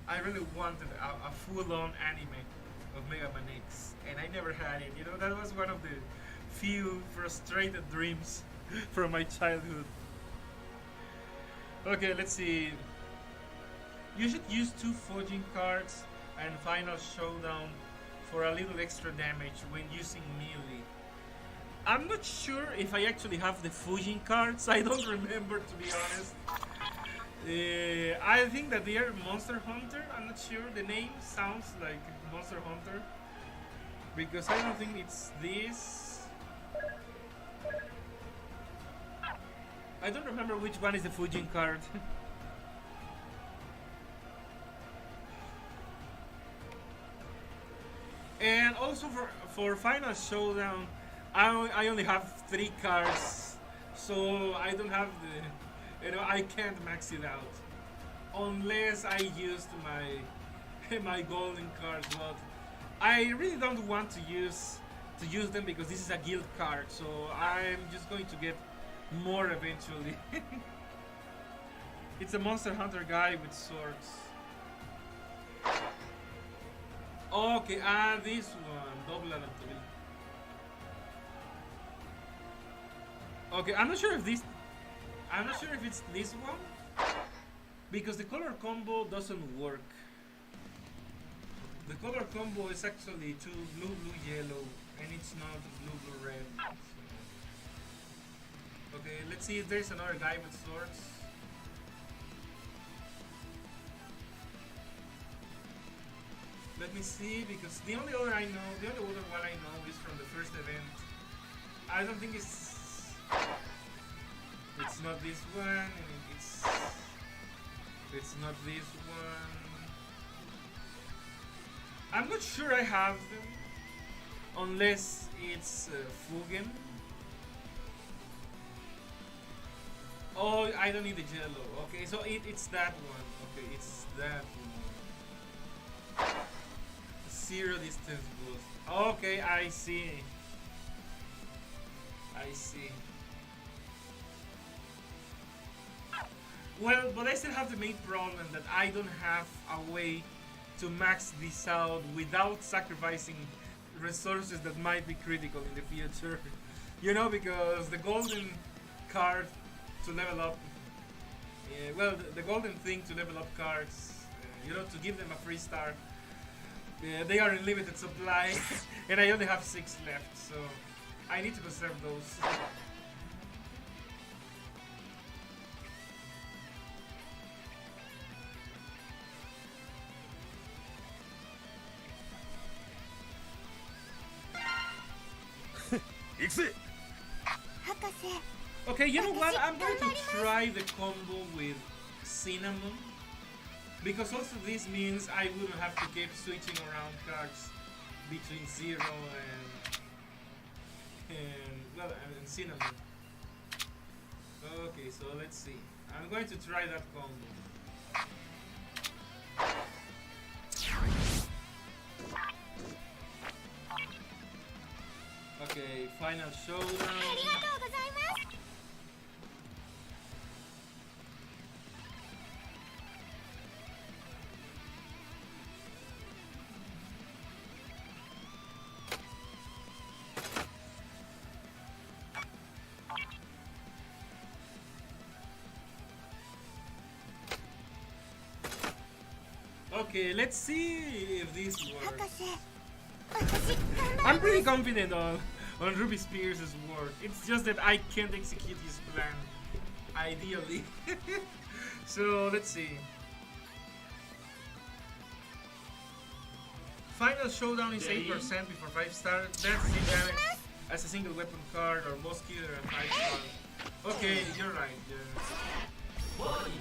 I really wanted a full-on anime of Mega Man X, and I never had it. You know, that was one of the few frustrated dreams from my childhood. Okay, let's see. You should use 2 Fujin cards and Final Showdown for a little extra damage when using melee. I'm not sure if I actually have the Fujin cards. I don't remember, to be honest. I think that they are Monster Hunter. I'm not sure. The name sounds like Monster Hunter, because I don't think it's this. I don't remember which one is the Fujin card. And also for Final Showdown, I only have 3 cards, so I don't have the, I can't max it out unless I used my my golden cards. But I really don't want to use them because this is a guild card, so I'm just going to get more eventually. It's a Monster Hunter guy with swords. Okay, this one, double adaptability. Okay, I'm not sure if it's this one, because the color combo doesn't work. The color combo is actually 2 blue, blue, yellow, and it's not blue, blue, red. So. Okay, let's see if there's another guy with swords. Let me see, because the only other one I know is from the first event. I don't think it's not this one, and it's not this one. I'm not sure I have them, unless it's Fugen. Oh, I don't need the yellow. Okay, so it's that one. Okay, it's that one. 0 distance boost. Okay, I see. I see. Well, but I still have the main problem that I don't have a way to max this out without sacrificing resources that might be critical in the future. Because the golden card to level up, well, the golden thing to level up cards, to give them a free start, they are in limited supply, and I only have 6 left, so I need to conserve those. Okay, you know what? I'm going to try the combo with Cinnamon, because also this means I wouldn't have to keep switching around cards between 0 and Cinnamon. Okay, so let's see. I'm going to try that combo. Okay, Final Showdown. Okay, let's see if this works. I'm pretty confident on Ruby Spears' work. It's just that I can't execute his plan ideally. So let's see. Final Showdown is 8% before 5 stars. That's the damage as a single weapon card or boss killer at 5 stars. Okay, you're right.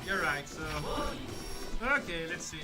You're right. So okay, let's see.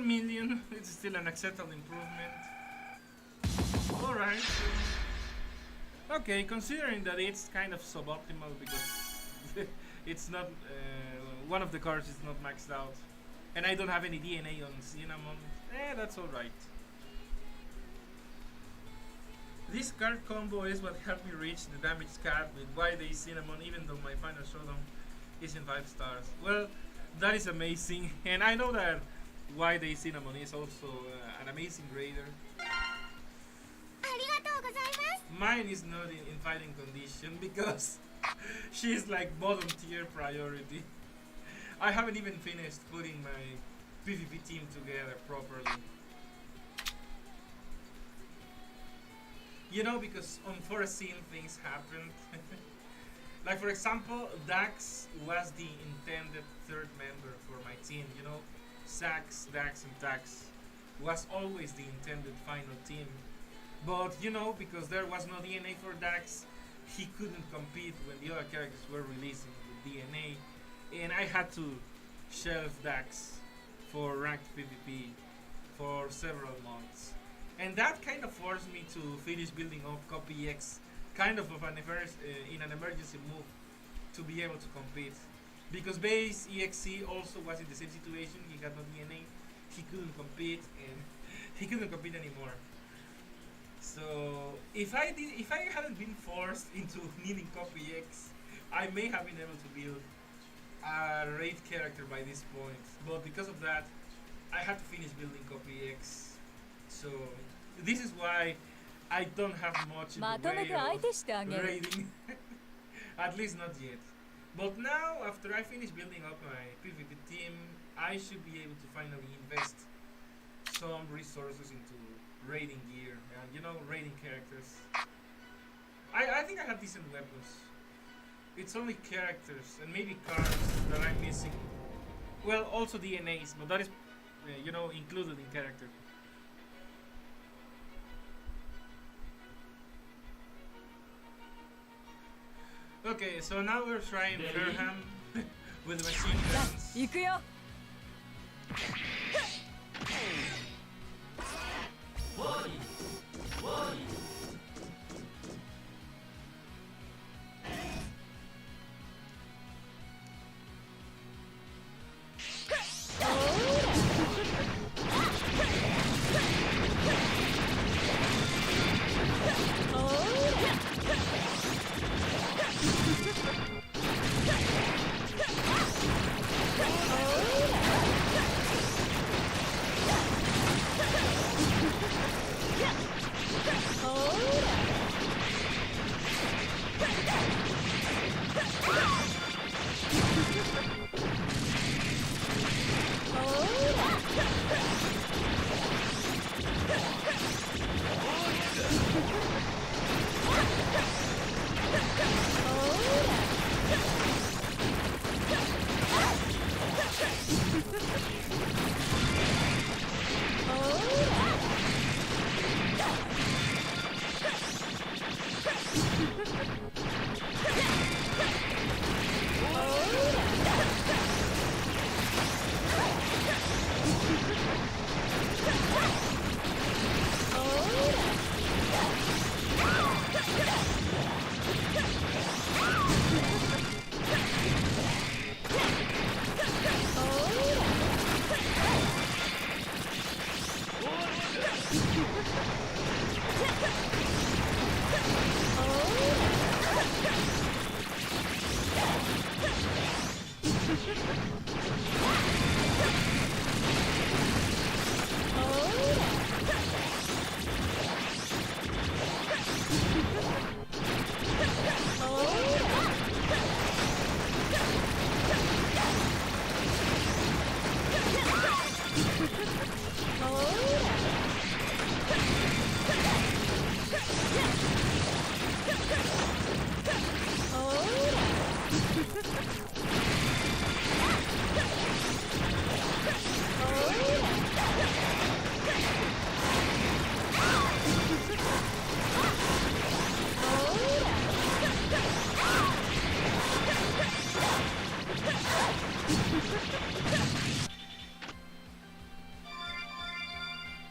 1 million. It's still an acceptable improvement. Alright. Okay, considering that it's kind of suboptimal because it's not one of the cards is not maxed out, and I don't have any DNA on Cinnamon. That's alright. This card combo is what helped me reach the damage cap with Why Day Cinnamon, even though my final showdown is in 5 stars. Well, that is amazing, and I know that Why Day Cinnamon is also an amazing raider. Mine is not in fighting condition because she is like bottom tier priority. I haven't even finished putting my PvP team together properly. You know, because unforeseen things happened. Like for example, Dax was the intended third member for my team, you know. Sax, Dax and Tax was always the intended final team. But you know, because there was no DNA for Dax, he couldn't compete when the other characters were releasing the DNA. And I had to shelve Dax for ranked PvP for several months. And that kind of forced me to finish building up Copy X, kind of in an emergency move to be able to compete. Because base EXE also was in the same situation, he had no DNA, he couldn't compete, and he couldn't compete anymore. So if I hadn't been forced into needing Copy X, I may have been able to build a raid character by this point. But because of that, I had to finish building Copy X. So this is why I don't have much in the way of raiding. At least not yet. But now, after I finish building up my PvP team, I should be able to finally invest some resources into raiding gear and, you know, raiding characters. I think I have decent weapons. It's only characters and maybe cards that I'm missing. Well, also DNAs, but that is, you know, included in character. Okay, so now we're trying Fairham with machine guns.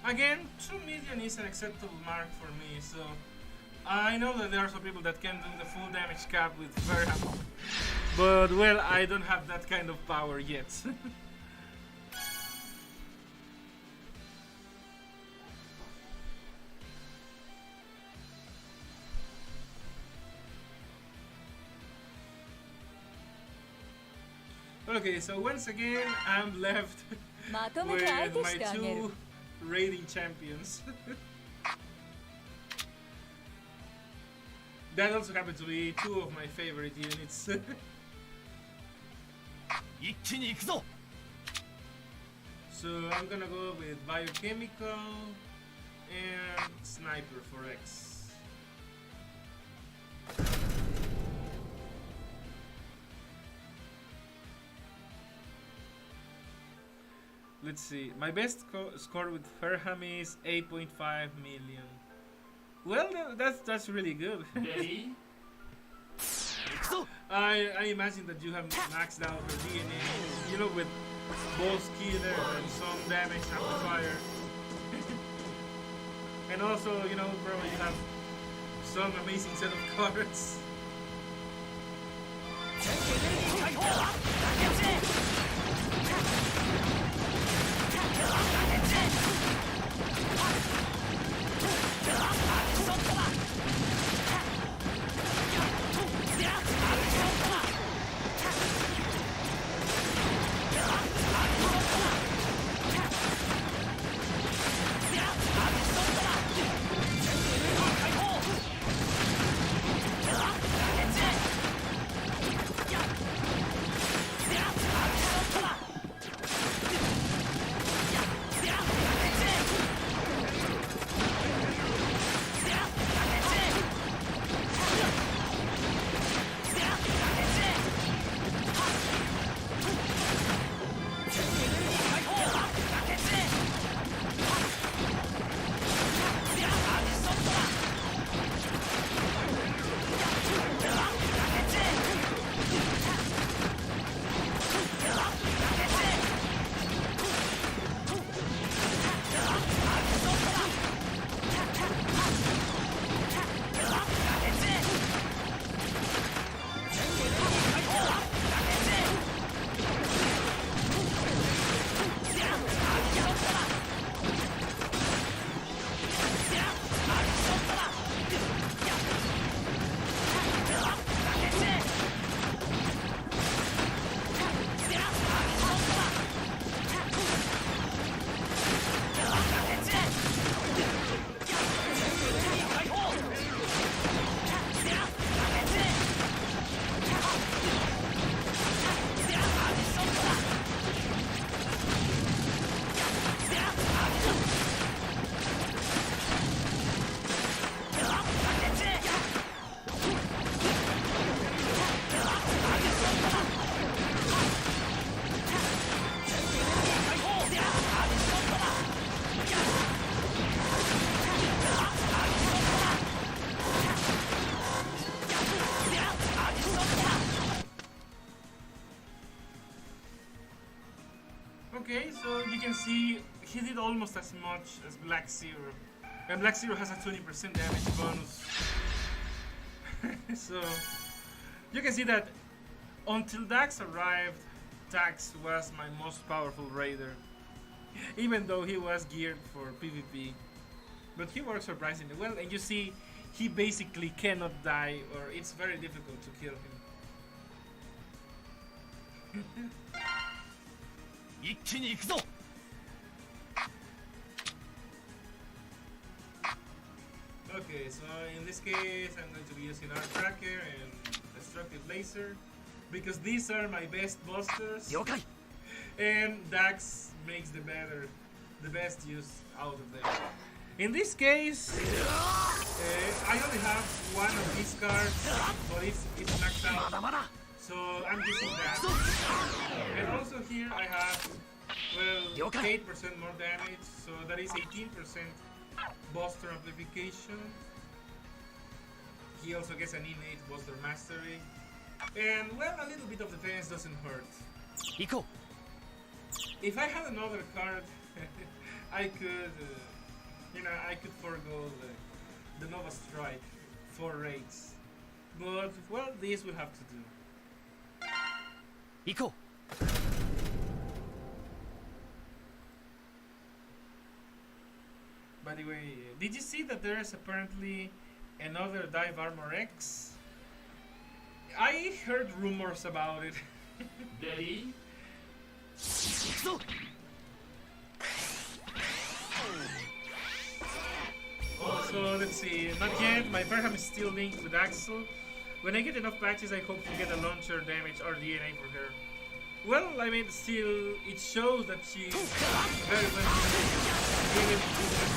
Again, 2 million is an acceptable mark for me, so I know that there are some people that can do the full damage cap with Verham, but well, I don't have that kind of power yet. Okay, so once again, I'm left with my 2 raiding champions. That also happened to be 2 of my favorite units. So I'm gonna go with biochemical and sniper for X. Let's see. My best score with Verham is 8.5 million. Well, that's really good. I imagine that you have maxed out your DNA, you know, with both killer and some damage amplifier. And also, you know, probably you have some amazing set of cards. Okay, so you can see he did almost as much as Black Zero. And Black Zero has a 20% damage bonus. So you can see that until Dax arrived, Dax was my most powerful raider. Even though he was geared for PvP. But he works surprisingly well, and you see he basically cannot die, or it's very difficult to kill him. Okay, so in this case I'm going to be using Art Tracker and Destructive Laser because these are my best busters. And Dax makes the best use out of them. In this case, I only have one of these cards, but it's maxed out. So I'm using that. And also here I have, well, 8% more damage, so that is 18% Buster Amplification. He also gets an innate Buster Mastery. And, well, a little bit of defense doesn't hurt. If I had another card, I could You know, I could forego the Nova Strike 4 raids. But, well, this will have to do. 行こ By the way, did you see that there is apparently another DiVE Armor X? I heard rumors about it. Ready? う行くぞ So let's see, not yet. My Verham is still linked with Axel. When I get enough patches, I hope to get a launcher damage or DNA for her. Well, I mean, still, it shows that she's very well really good.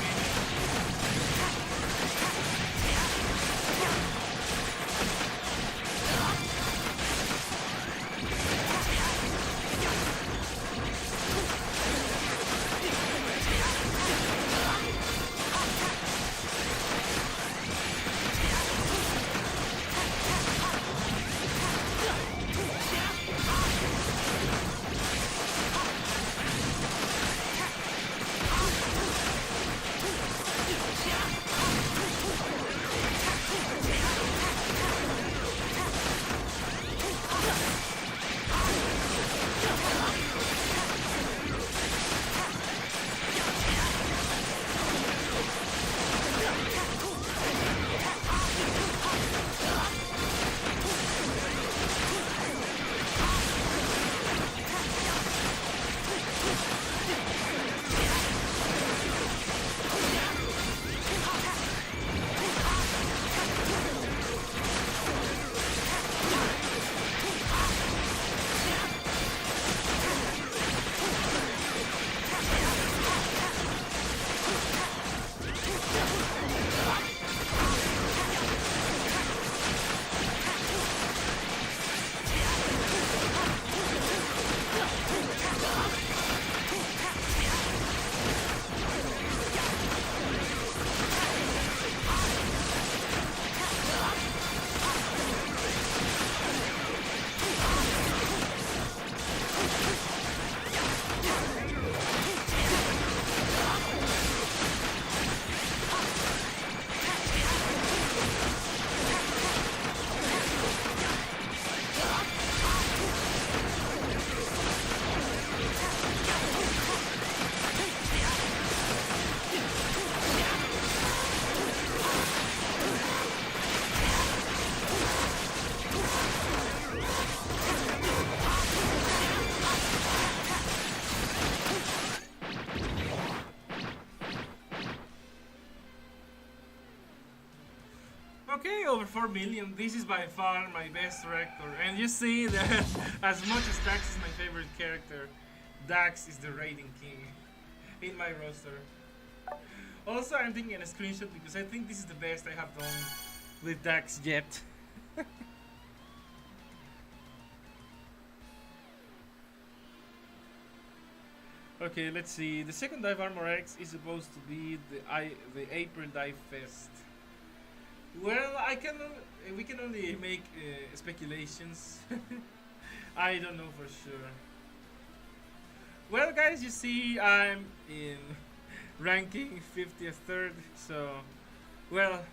Okay, over 4 million. This is by far my best record. And you see that as much as Dax is my favorite character, Dax is the raiding king in my roster. Also, I'm taking a screenshot because I think this is the best I have done with Dax yet. Okay, let's see. The second DiVE Armor X is supposed to be the April DiVE Fest. Well, we can only make speculations. I don't know for sure. Well, guys, you see, I'm in ranking 50th third, so well,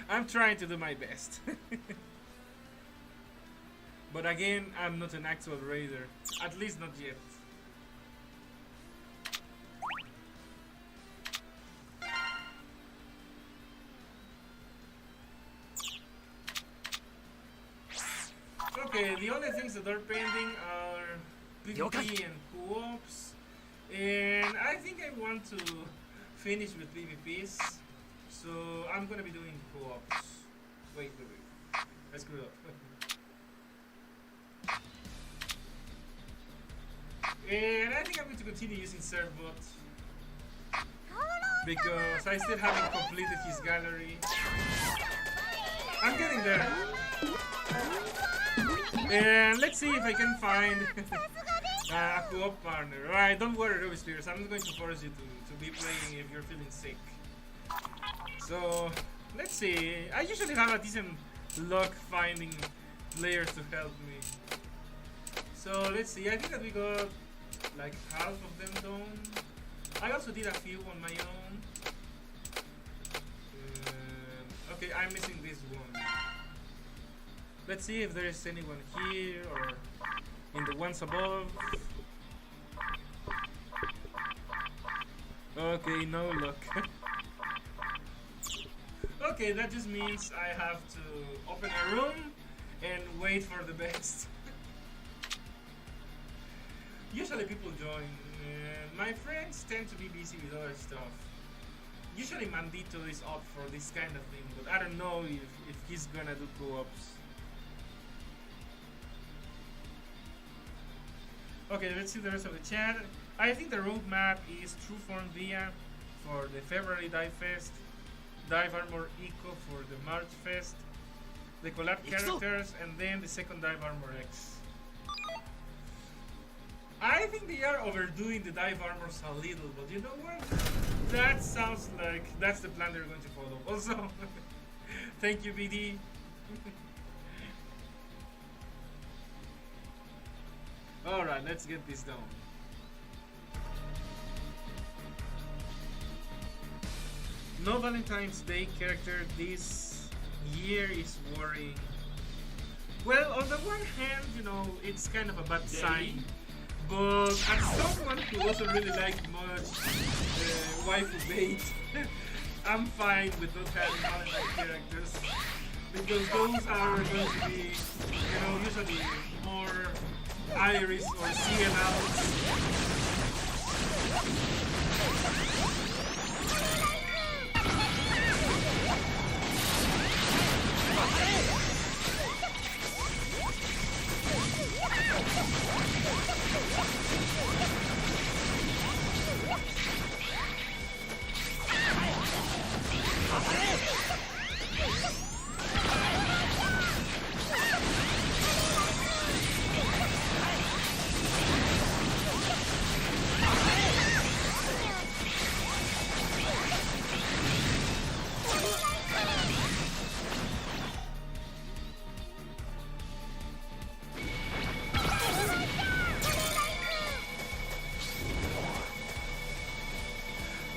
I'm trying to do my best. But again, I'm not an actual raider, at least not yet. Okay, the only things that are pending are PvP and co-ops, and I think I want to finish with PvPs, so I'm gonna be doing co-ops. Wait, I screwed up. And I think I'm going to continue using Servbot because I still haven't completed his gallery. I'm getting there. And let's see if I can find a co-op partner. Alright, don't worry, Ruby Spears. I'm not going to force you to be playing if you're feeling sick. So, let's see. I usually have a decent luck finding players to help me. So, let's see. I think that we got like half of them done. I also did a few on my own. Okay, I'm missing this one. Let's see if there is anyone here or in the ones above. Okay, no luck. Okay, that just means I have to open a room and wait for the best. Usually people join. My friends tend to be busy with other stuff. Usually Mandito is up for this kind of thing, but I don't know if he's gonna do co-ops. Okay, let's see the rest of the chat. I think the roadmap is True Form Via for the February DiVE Fest, DiVE Armor Eco for the March Fest, the collab characters, and then the second DiVE Armor X. I think they are overdoing the DiVE Armors a little, but you know what? That sounds like that's the plan they're going to follow. Also, thank you, BD. Alright, let's get this done. No Valentine's Day character this year is worrying. Well, on the one hand, you know, it's kind of a bad sign. But as someone who doesn't really like much waifu bait, I'm fine with not having Valentine characters. Because those are going to be, you know, usually more Iris or CNLs.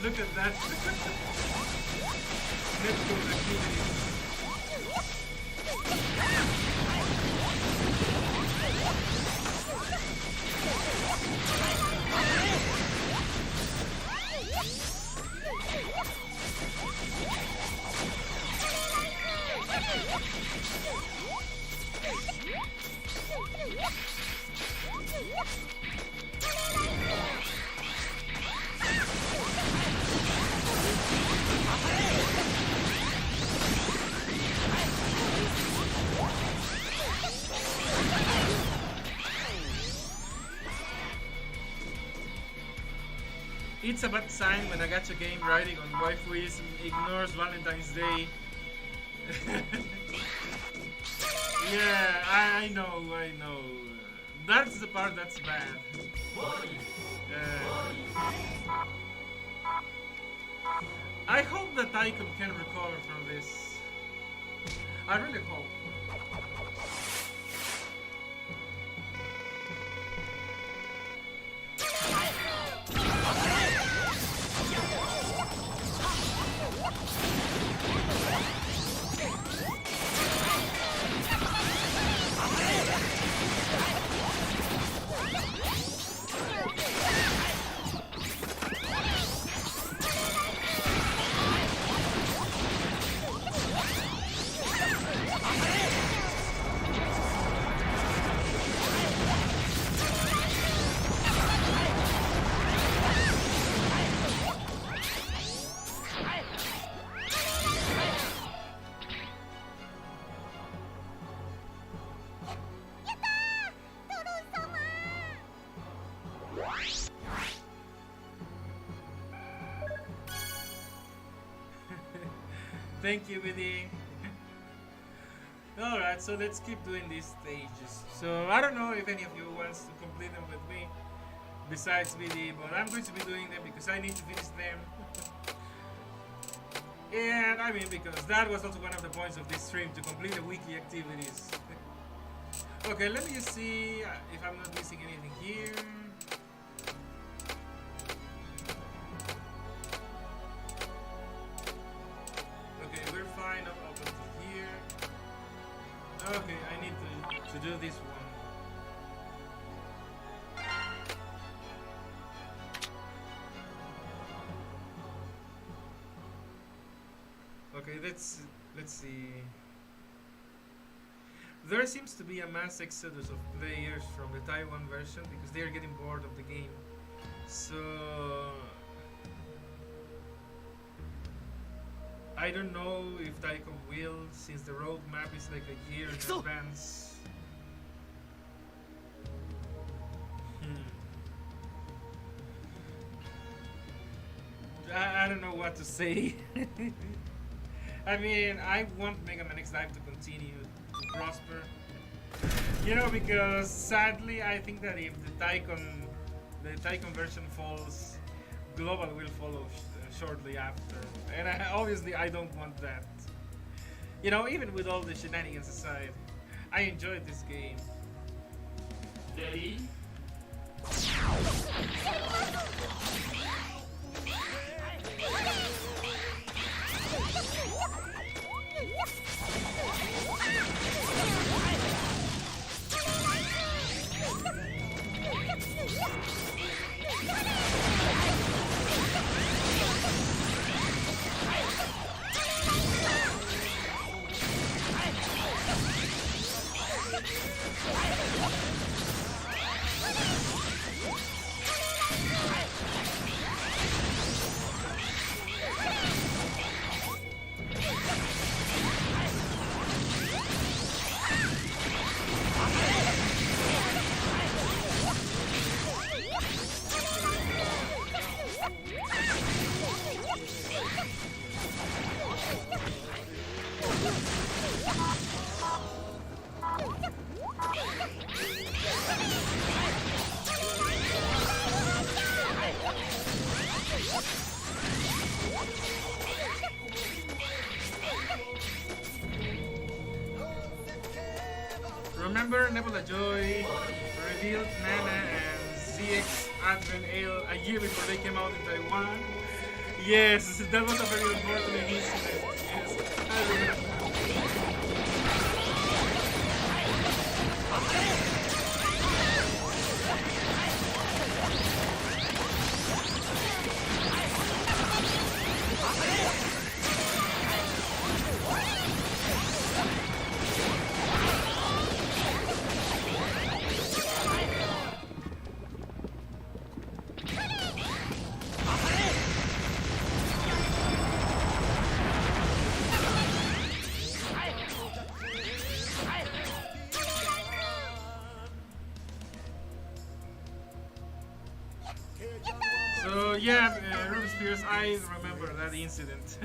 Look at that. Netcode activities. It's a bad sign when a gacha game riding on waifuism ignores Valentine's Day. Yeah, I know. That's the part that's bad. I hope that Icon can recover from this. I really hope. Thank you, BD. Alright, so let's keep doing these stages. So I don't know if any of you wants to complete them with me, besides BD, but I'm going to be doing them because I need to finish them. And I mean, because that was also one of the points of this stream, to complete the weekly activities. Okay, let me just see if I'm not missing anything here. Okay, we're fine up Okay, I need to do this one. Okay, let's see. There seems to be a mass exodus of players from the Taiwan version because they are getting bored of the game. So I don't know if Taikon will, since the roadmap is like a year in advance. I don't know what to say. I mean, I want Mega Man X DiVE to continue to prosper. You know, because sadly, I think that if the Taikon version falls, Global will follow shortly after. And obviously, I don't want that. You know, even with all the shenanigans aside, I enjoyed this game. Ready? Remember Nebula Joy revealed Nana and ZX Advent Ale a year before they came out in Taiwan? Yes, that was a very important incident. Yes, I remember. So yeah, Ruby Spears, I remember that incident.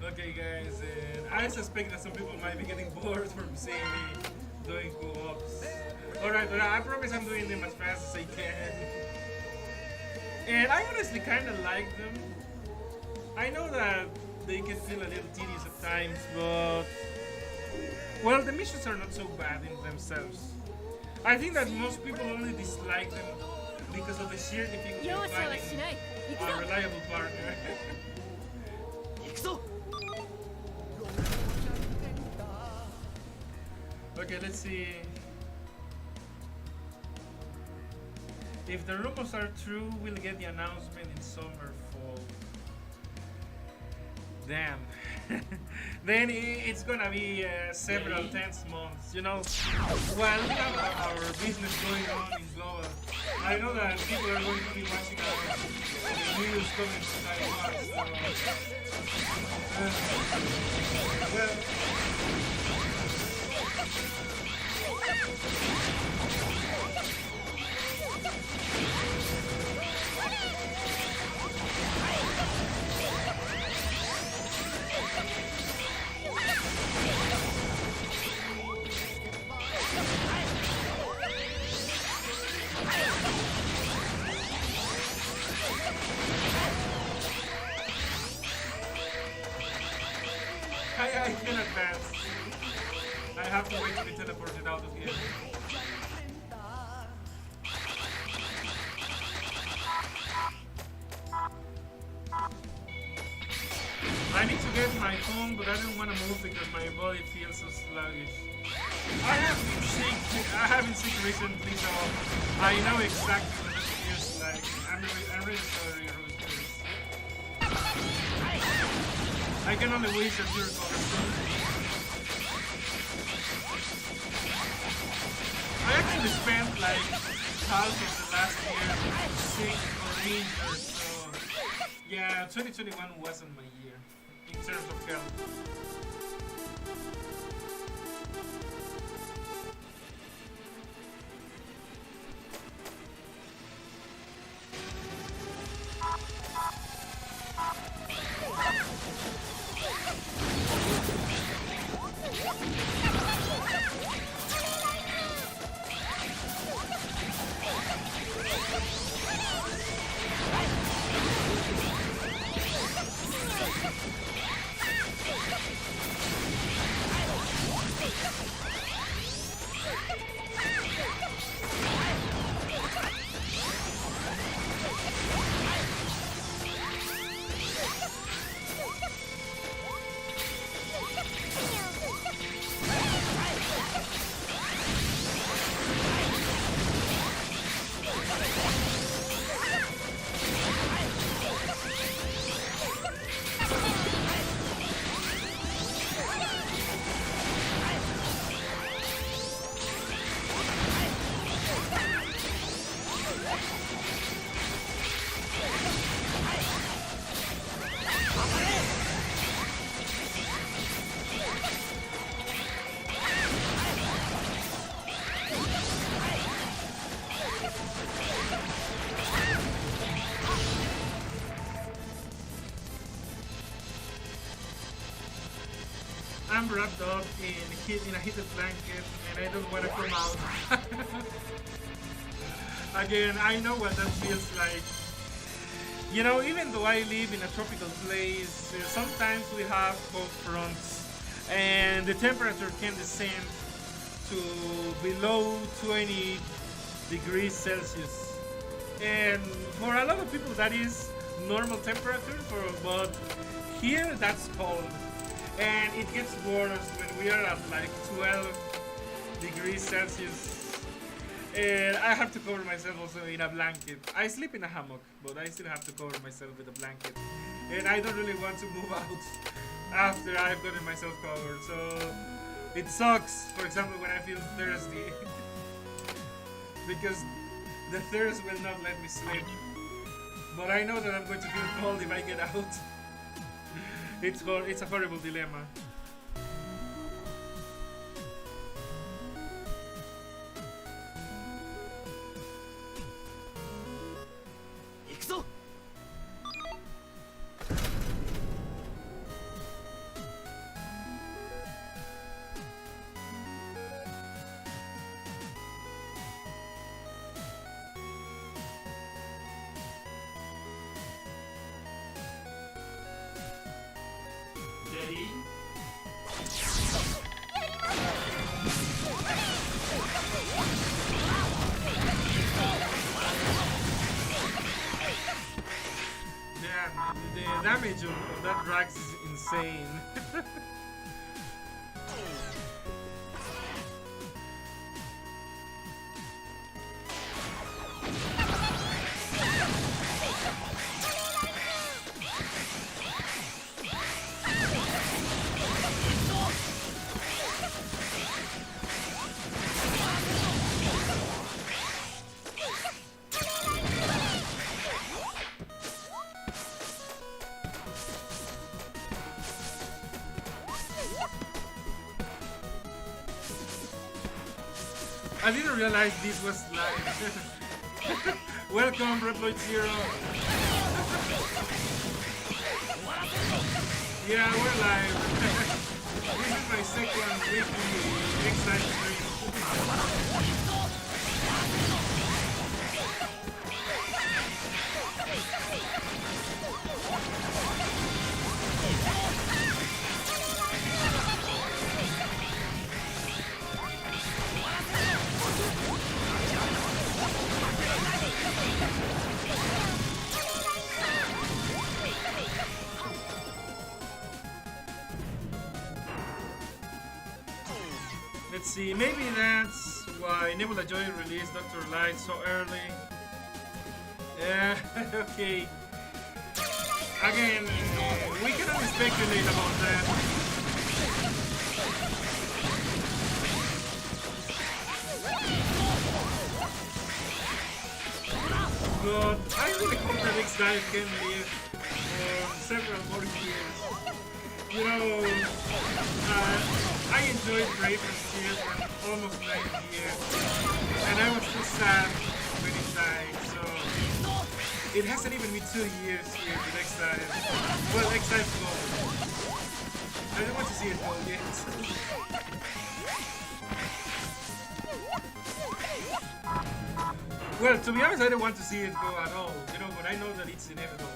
Okay guys, I suspect that some people might be getting bored from seeing me doing co-ops. Alright, but I promise I'm doing them as fast as I can. And I honestly kinda like them. I know that they can feel a little tedious at times, but well, the missions are not so bad in themselves. I think that most people only dislike them because of the sheer difficulty of finding a reliable partner. Okay, let's see. If the rumors are true, we'll get the announcement in summer, fall. Damn. Then it's gonna be several tense months, you know. While we have our business going on in global, I know that people are going to be watching our news coming to Taiwan. So, well. can advance. I have to wait to be teleported out of here. I need to get my phone, but I don't want to move because my body feels so sluggish. I have been sick recently, so I know exactly what it feels like. I'm really sorry, Roosters. I can only wish that you recover soon. I actually spent like half of the last year sick or injured, so yeah, 2021 wasn't my year in terms of health. I'm wrapped up in a heated blanket and I don't want to come out. Again, I know what that feels like. You know, even though I live in a tropical place, sometimes we have cold fronts and the temperature can descend to below 20 degrees Celsius. And for a lot of people that is normal temperature, but here that's cold. And it gets worse when we are at like 12 degrees Celsius. And I have to cover myself also in a blanket. I sleep in a hammock, but I still have to cover myself with a blanket. And I don't really want to move out after I've gotten myself covered. So it sucks, for example, when I feel thirsty. Because the thirst will not let me sleep. But I know that I'm going to feel cold if I get out. It's a horrible dilemma. The damage of that Drax is insane. I didn't realize this was live. Welcome, Red Zero. Yeah, we're live. This is my second weekly X-Night stream. see, maybe that's why Nebula Joy released Dr. Light so early. Yeah, okay. Again, we can only speculate about that. But I really hope that DiVE can live for several more years. You know, I enjoyed Raven's here for almost 9 years, and I was so sad when it died, so it hasn't even been 2 years here with Exile. Well, Exile's gone. I don't want to see it go yet. Well, to be honest, I don't want to see it go at all, you know, but I know that it's inevitable.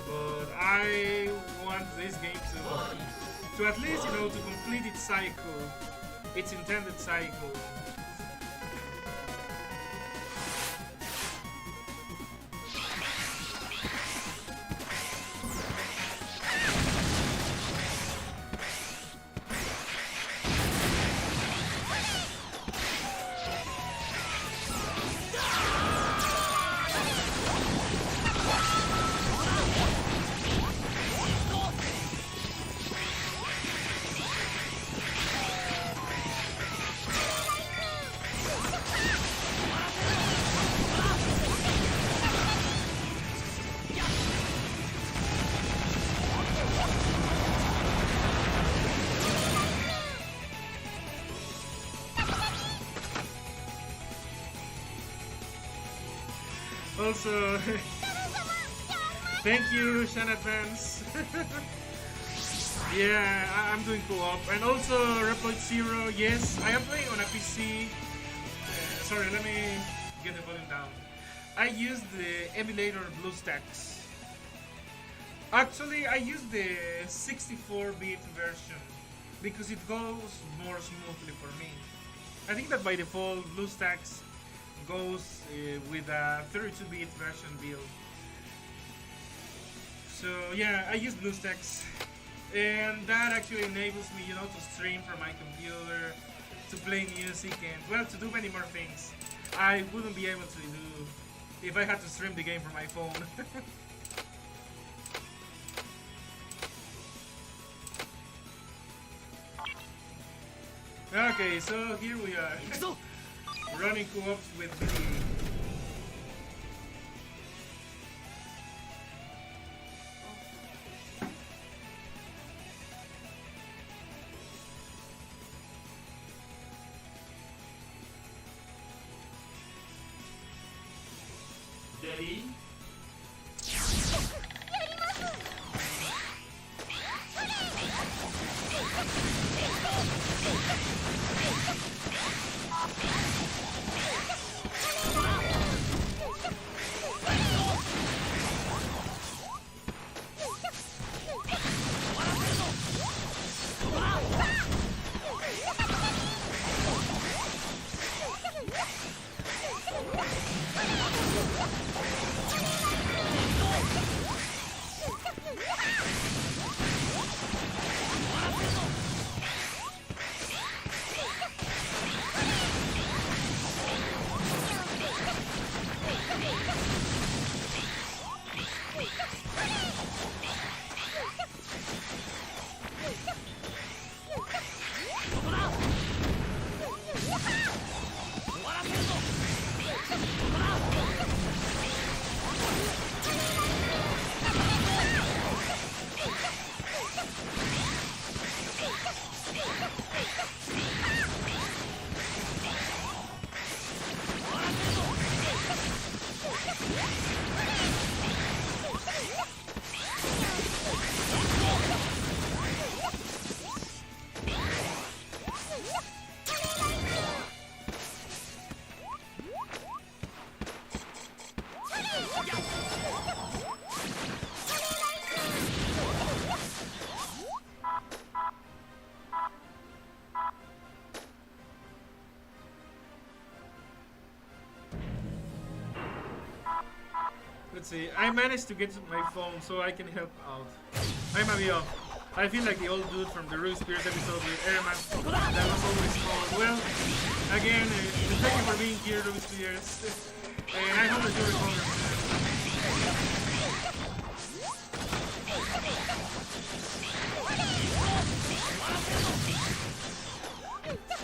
But I want this game to at least, you know, to complete its cycle, its intended cycle. Also, thank you, Shan Advance. Yeah, I'm doing co-op. And also, Reploid Zero, yes, I am playing on a PC. Sorry, let me get the volume down. I use the emulator BlueStacks. Actually, I use the 64-bit version because it goes more smoothly for me. I think that by default, BlueStacks goes with a 32-bit version build. So yeah, I use BlueStacks, and that actually enables me, you know, to stream from my computer, to play music, and well, to do many more things I wouldn't be able to do if I had to stream the game from my phone. Okay, so here we are. Running co-ops with DiVE. Daddy? Let's see, I managed to get my phone so I can help out. I'm Avio. I feel like the old dude from the Ruby Spears episode with Airman that was always called. Well, again, thank you for being here, Ruby Spears. And I hope that you recover.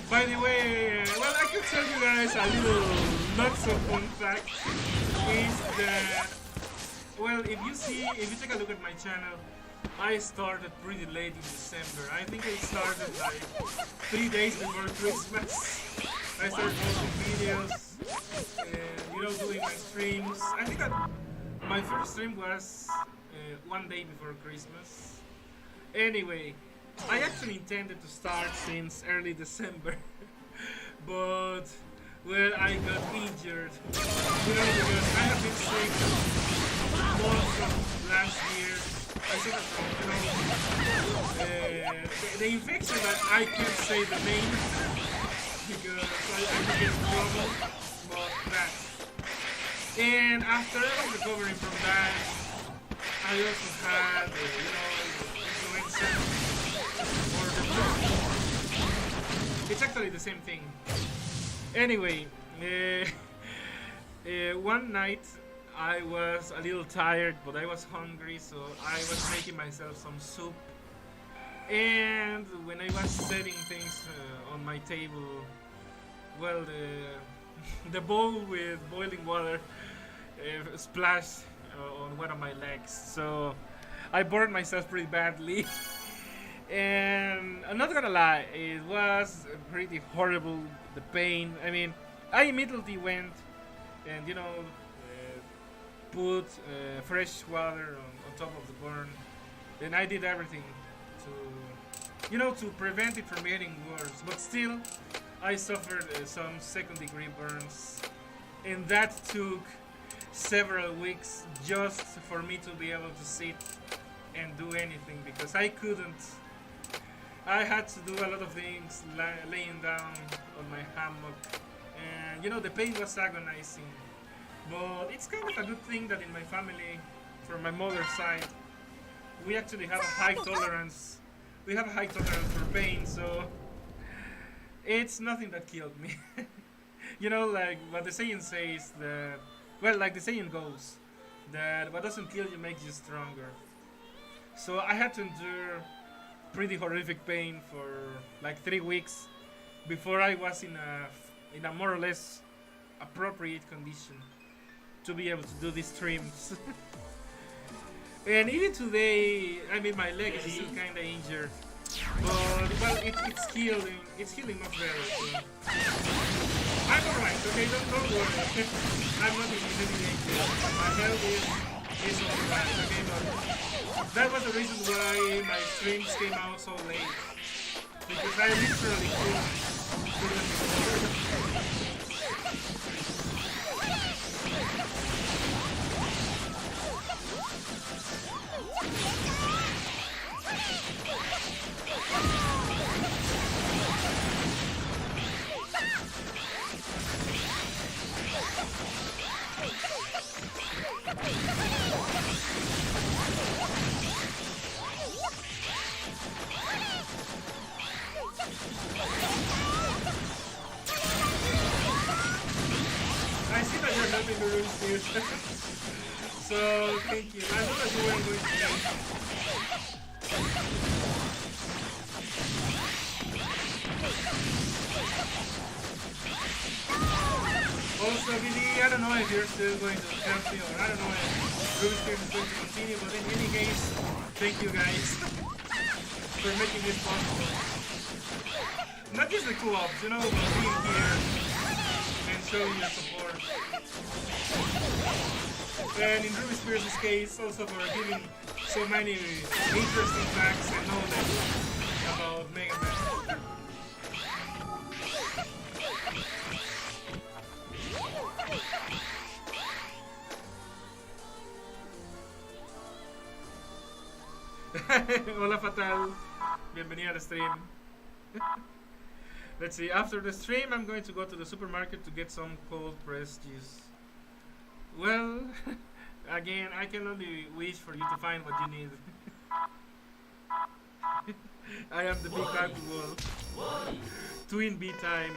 By the way, well, I can tell you guys a little not so fun fact is that, well, if you take a look at my channel, I started pretty late in December. I think I started like 3 days before Christmas. I started posting videos and, you know, doing my streams. I think that my first stream was 1 day before Christmas. Anyway, I actually intended to start since early December, but, well, I got injured, you know, because I have been sick more from last year. I think that, you know, the infection that I can't say the name because I could get in trouble, but that. And after I was recovering from that, I also had, you know, influenza. It's actually the same thing. Anyway, one night I was a little tired, but I was hungry, so I was making myself some soup. And when I was setting things on my table, well, the bowl with boiling water splashed on one of my legs, so I burned myself pretty badly. And I'm not gonna lie, it was pretty horrible, the pain. I mean, I immediately went and, you know, put fresh water on top of the burn. Then I did everything to, you know, to prevent it from getting worse. But still, I suffered some second-degree burns. And that took several weeks just for me to be able to sit and do anything, because I couldn't. I had to do a lot of things laying down on my hammock, and, you know, the pain was agonizing. But it's kind of a good thing that in my family, from my mother's side, we actually have a high tolerance. We have a high tolerance for pain, so it's nothing that killed me. You know, like what the saying says, that, well, like the saying goes, that what doesn't kill you makes you stronger. So I had to endure pretty horrific pain for like 3 weeks before I was in a more or less appropriate condition to be able to do these streams. And even today, I mean, my leg is still kind of injured, but, well, it's healing much better. So. I'm alright, okay, don't worry. I'm not in any danger. My health is alright, okay, but that was the reason why my streams came out so late, because I literally couldn't. I see that you're helping the room too. So, thank you. I know that you weren't going to die. Also, Billy, I don't know if you're still going to help me, or I don't know if Ruby Spears is going to continue, but in any case, thank you guys for making this possible. Not just the co-ops, you know, but being here and showing your support. And in Ruby Spears' case, also for giving so many interesting facts and knowledge about Mega Man. Hola Fatal, bienvenida al stream. Let's see, after the stream I'm going to go to the supermarket to get some cold pressed juice. Well, again, I can only wish for you to find what you need. I am the big bad wolf. Twin B time.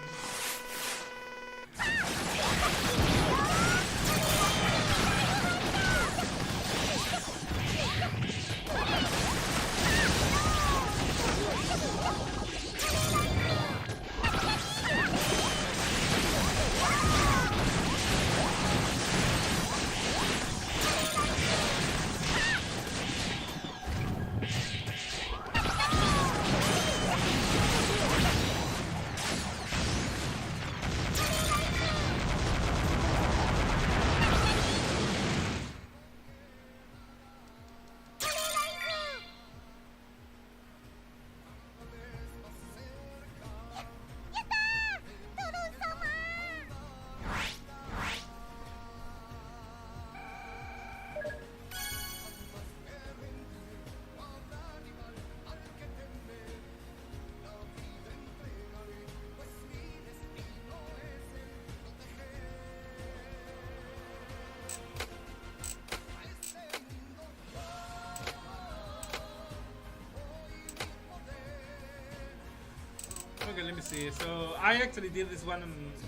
Okay, let me see. So I actually did this one.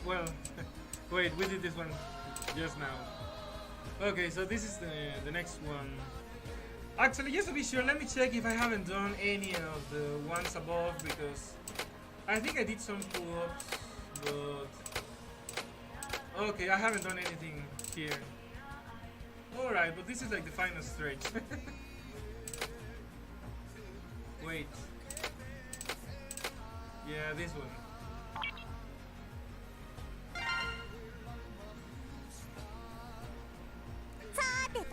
Well, wait, we did this one just now. Okay, so this is the next one. Actually, just to be sure, let me check if I haven't done any of the ones above because I think I did some pull-ups, but okay, I haven't done anything here. All right, but this is like the final stretch. Wait. Yeah, this one.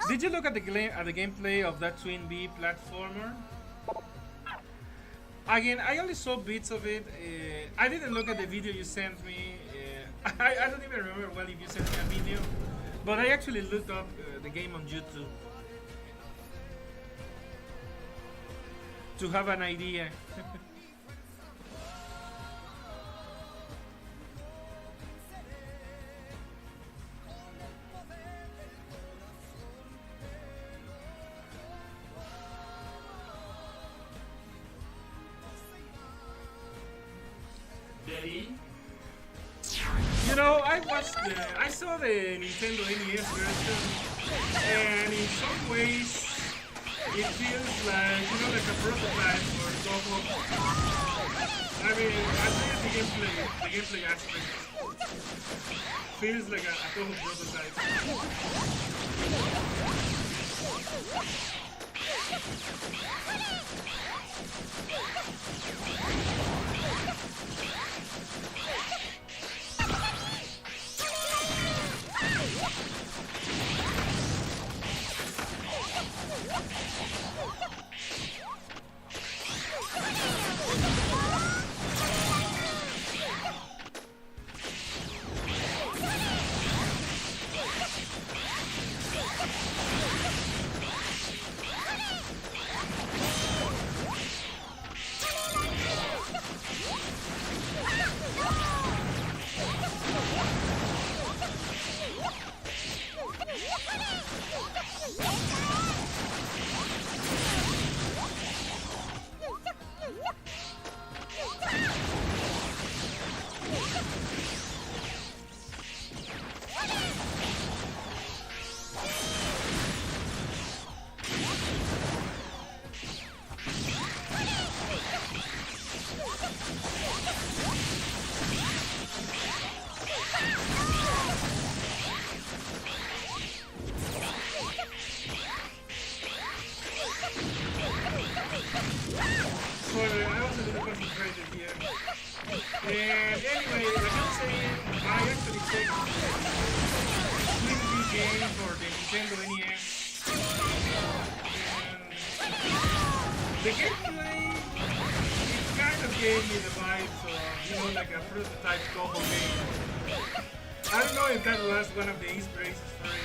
Did you look at the gameplay of that Twin B platformer? Again, I only saw bits of it. I didn't look at the video you sent me. I don't even remember well if you sent me a video, but I actually looked up the game on YouTube to have an idea. You know, I saw the Nintendo NES version, and in some ways, it feels like, you know, like a prototype for Toho. I mean, at least the gameplay aspect feels like a Toho prototype. One of the inspirations for it,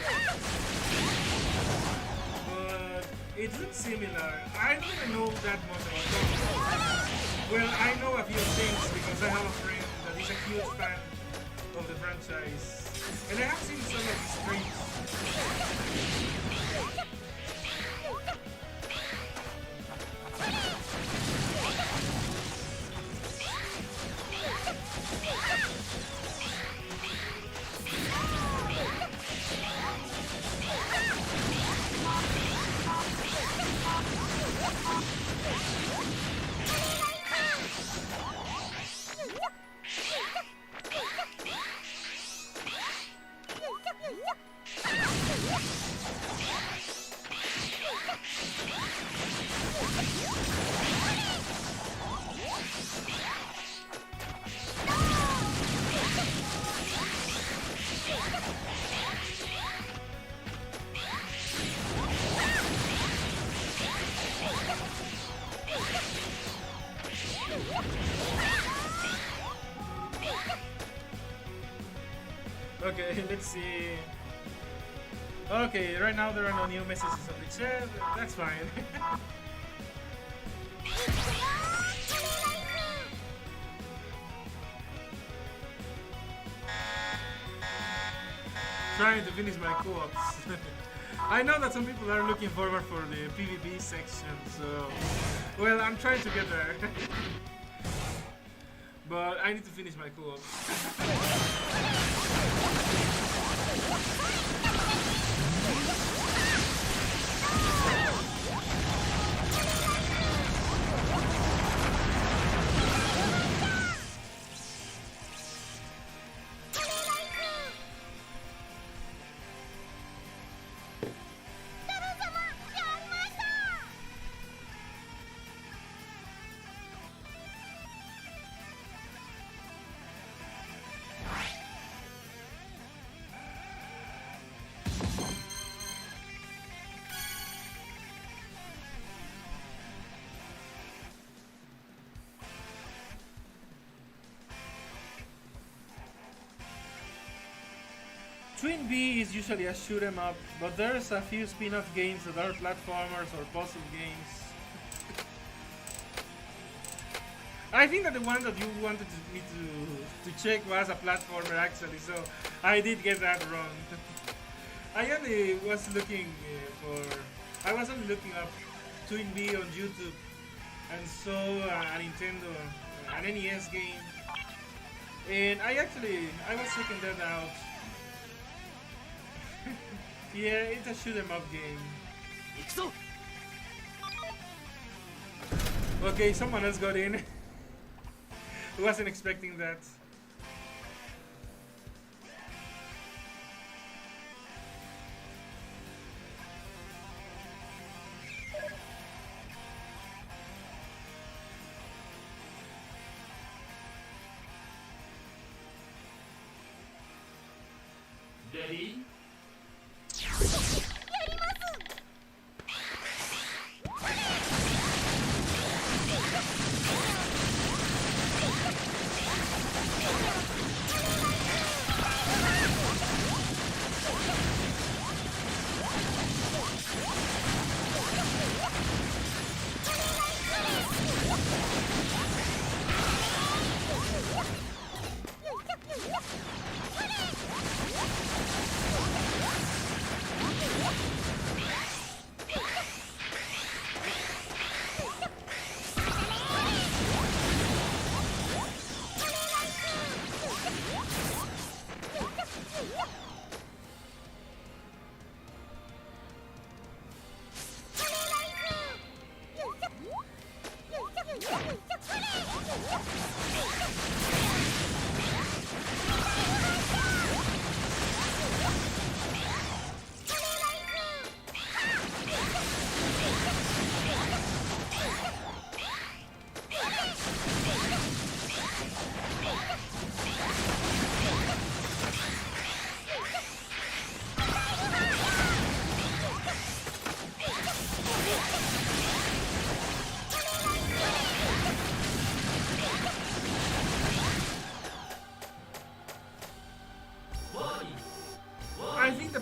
but it looks similar. I don't even know that much about it. Well, I know a few things because I have a friend that is a huge fan of the franchise, and I have seen some of his streams. Okay, let's see. Okay, right now there are no new messages on the chat. That's fine. Trying to finish my co-ops. I know that some people are looking forward for the PvP section, so well, I'm trying to get there. But I need to finish my co-ops. Twin B is usually a shoot 'em up, but there's a few spin-off games that are platformers or puzzle games. I think that the one that you wanted me to check was a platformer actually, so I did get that wrong. I only was looking I was only looking up Twin B on YouTube and saw a Nintendo, an NES game, and I was checking that out. Yeah, it's a shoot 'em up game. Okay, someone else got in. Wasn't expecting that. Ready?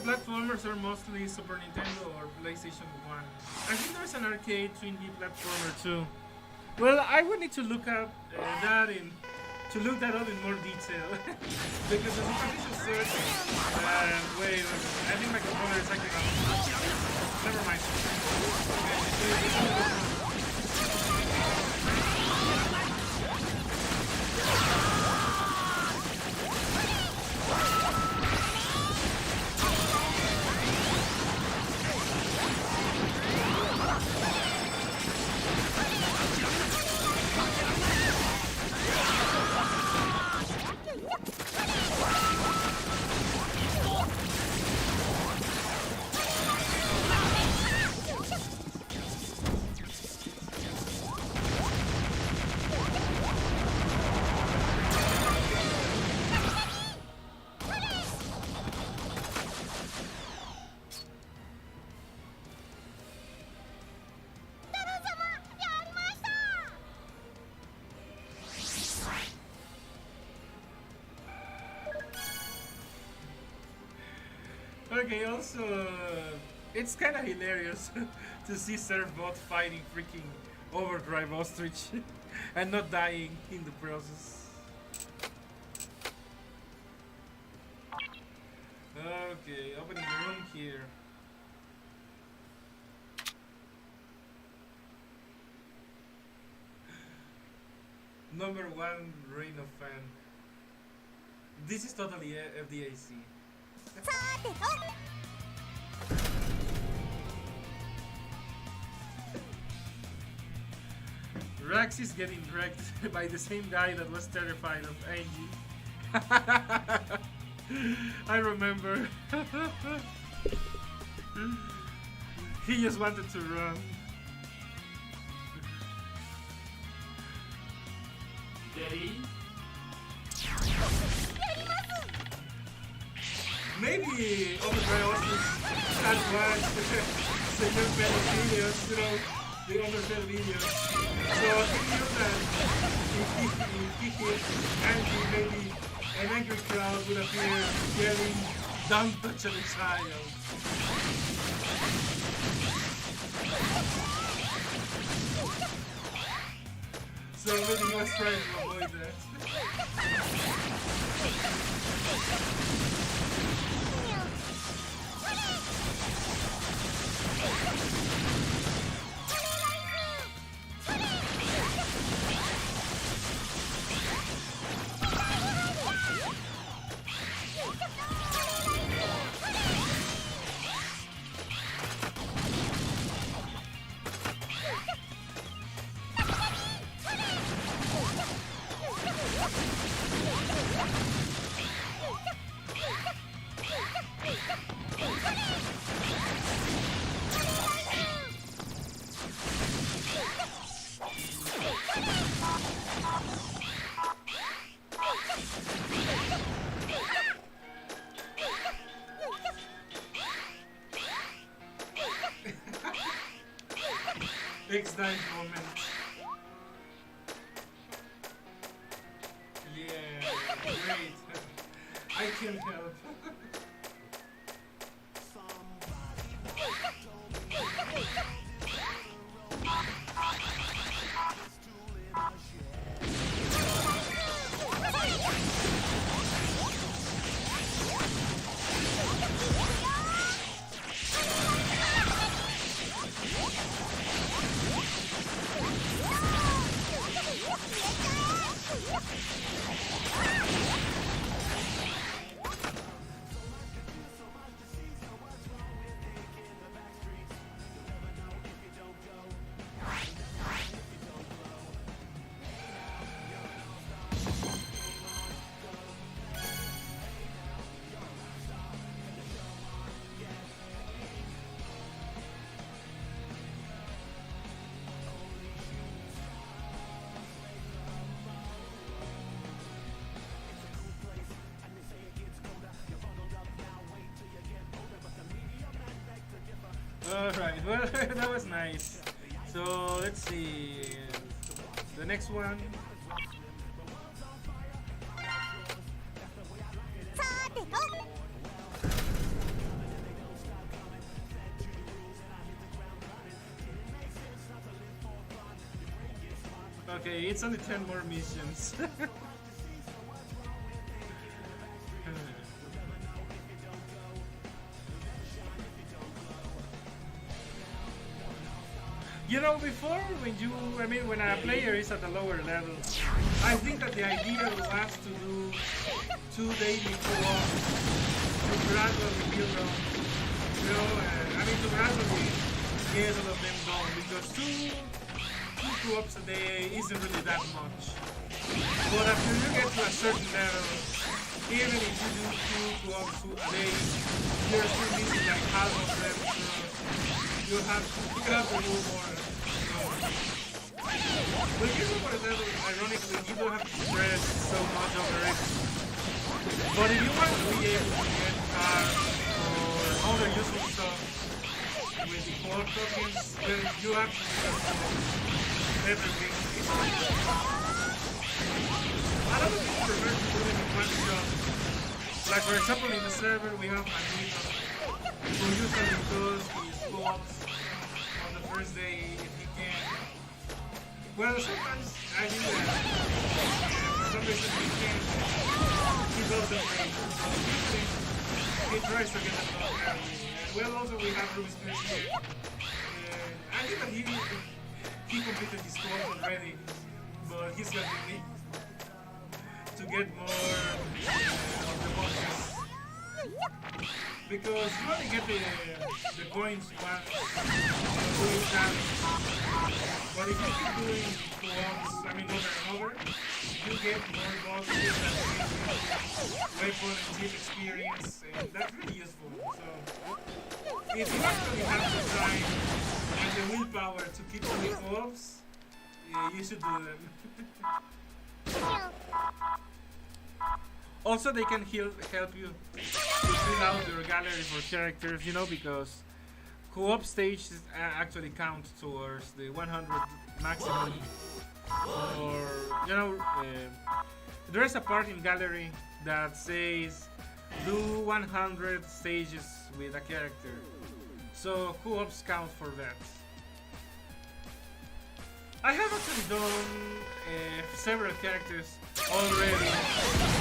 Platformers are mostly Super Nintendo or PlayStation 1. I think there's an arcade Twin B platformer too. Well, I would need to look up that up in more detail because the superficial search. Wait, I think my computer is acting up. Never mind. Okay, also, it's kind of hilarious to see Surfbot fighting freaking Overdrive Ostrich and not dying in the process. Okay, opening the room here. Number 1 Rain of Fan. This is totally FDAC. Rax is getting wrecked by the same guy that was terrified of Angie. I remember. He just wanted to run. Daddy? Maybe Overdrive Ostrich has watched the young fellow videos, you know, the Overdrive videos. So he knew that if he hit Angie, maybe an angry crowd would appear yelling, "Don't touch a child." So maybe he was trying to avoid that. X9 moment. Yeah, great. I can help. Alright, well, that was nice. So, let's see. The next one. Okay, it's only 10 more missions. You know, before, when a player is at a lower level, I think that the idea was to do 2 daily co-op to gradually build up, you know, to gradually get all of them done, because two co-ops a day isn't really that much. But after you get to a certain level, even if you do 2 co-ops a day, you're still missing like half of them, so you have to do more. But you know, for example, ironically, you don't have to stress so much over it. But if you want to be able to get cards or other useful stuff with the core tokens, then you have to do everything. I don't think it's prefer to do it in one shot. Like for example in the server we have Anito, who usually does his co-ops on the first day if he can. Well, sometimes I think that for some reason he can't. He doesn't play. So usually he tries to get the top carry. And well, also we have Ruby's Chris here. I think that he completed his co-op already, but he's going to need to get more of the boxes. Because you only get the coins once doing damage. But if you keep doing co-ops, I mean over and over, you get more boxes and weapon and chip experience, and that's really useful. So if you actually have the time and the willpower to keep doing co-ops, you should do them. Also, they can help you to fill out your gallery for characters, you know, because co-op stages actually count towards the 100 maximum. Or, you know, there is a part in gallery that says do 100 stages with a character. So co-ops count for that. I have actually done several characters already.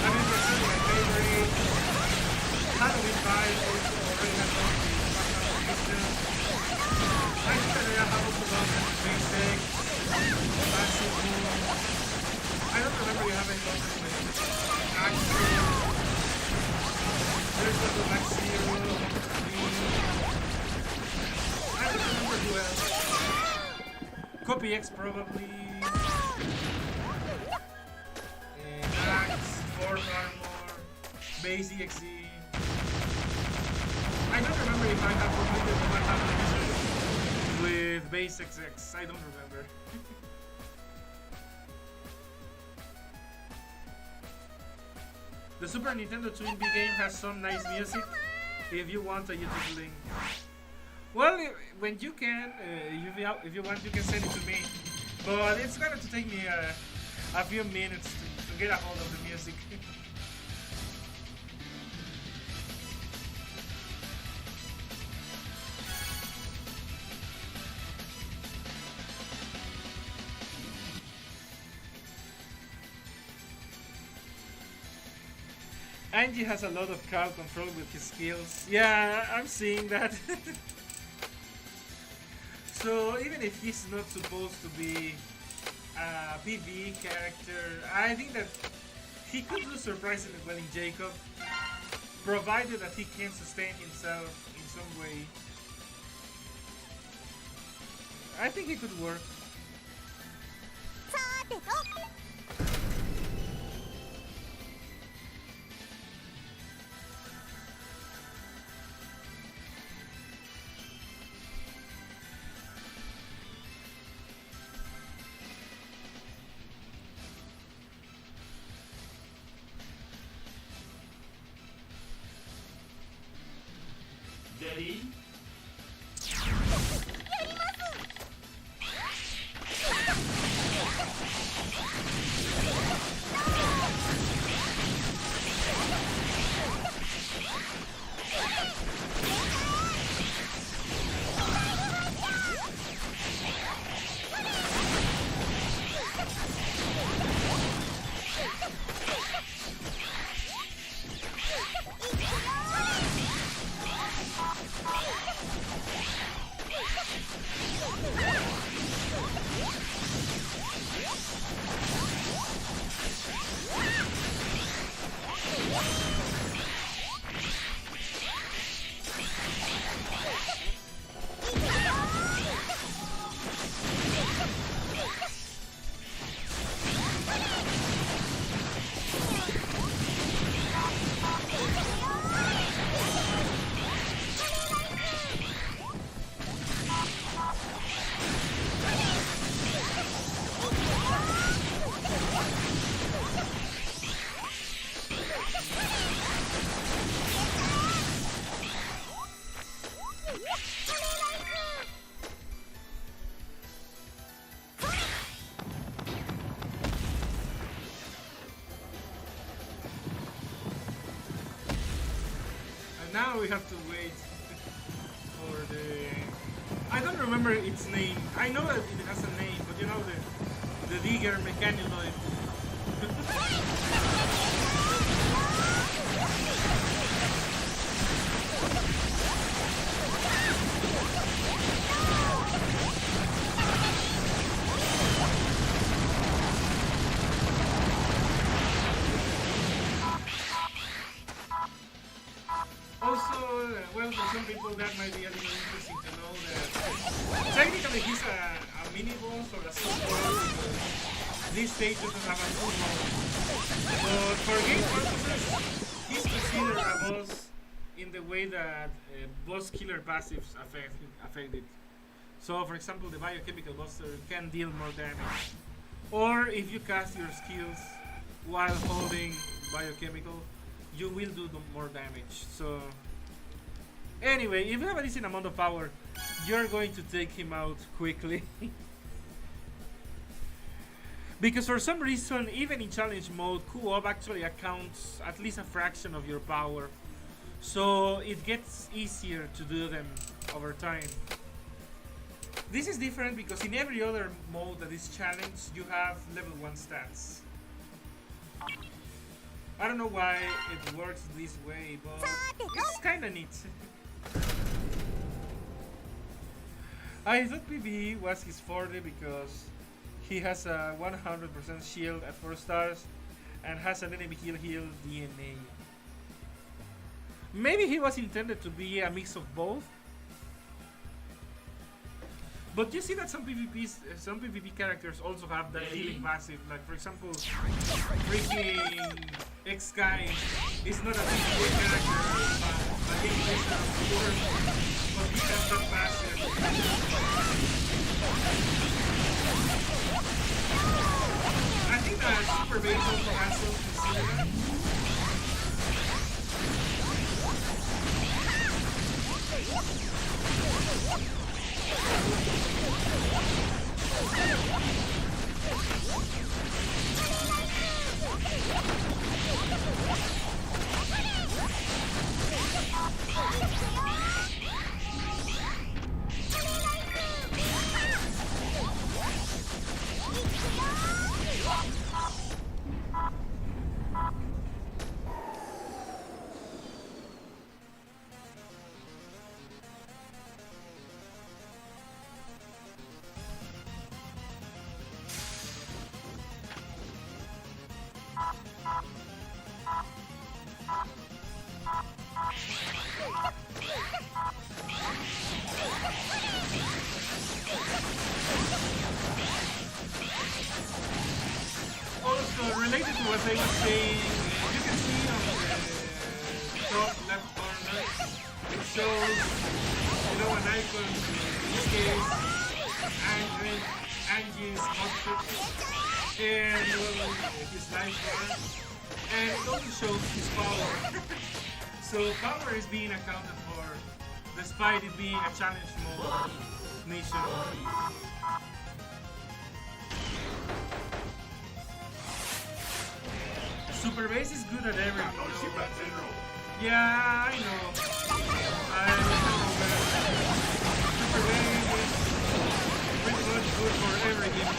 I mean, for example, my favorite Halloween 5 also already has done the 100 system. I think that I have also done the basic, Maxi Moon. I don't remember you haven't done it with Axel. There's also Max Zero, I don't remember who else. Copy X probably. Max, Force Armor, Base EXE. I don't remember if I have completed the 100 with Base XX. I don't remember. The Super Nintendo Twin B game has some nice music. If you want a YouTube link. Well, when you can, if you want, you can send it to me. But it's going to take me a few minutes to get a hold of the music. Angie has a lot of crowd control with his skills. Yeah, I'm seeing that. So even if he's not supposed to be a PvE character, I think that he could do surprisingly well in Jacob, provided that he can sustain himself in some way. I think it could work. Ready? now we have to wait for the... I don't remember its name. I know that it has a name, but you know the digger mechaniloid. Also, well, for some people that might be a little interesting to know that technically he's a mini boss or a sub boss because this stage doesn't have a full mode. But for game purposes, he's considered a boss in the way that boss killer passives affect it. So, for example, the biochemical buster can deal more damage. Or if you cast your skills while holding biochemical, you will do more damage. So anyway, if you have a decent amount of power, you're going to take him out quickly. Because for some reason, even in challenge mode, co-op actually accounts at least a fraction of your power. So it gets easier to do them over time. This is different because in every other mode that is challenged, you have level 1 stats. I don't know why it works this way, but it's kinda neat. I thought PvE was his forte because he has a 100% shield at 4 stars and has an enemy heal DNA. Maybe he was intended to be a mix of both. But you see that some PvP characters also have that healing passive. Like for example, freaking X-Guy is not a PvP character, but he is a pure, but he has that passive. I think that Super Base also has something similar. Also, related to what I was saying, you can see on the top left corner, it shows, you know, an icon, in this case, Angie's outfit, and his life bar, and it also shows his power. So power is being accounted for, despite it being a challenge mode mission. Super Base is good at everything. Yeah, I know. Super Base is pretty much good for everything.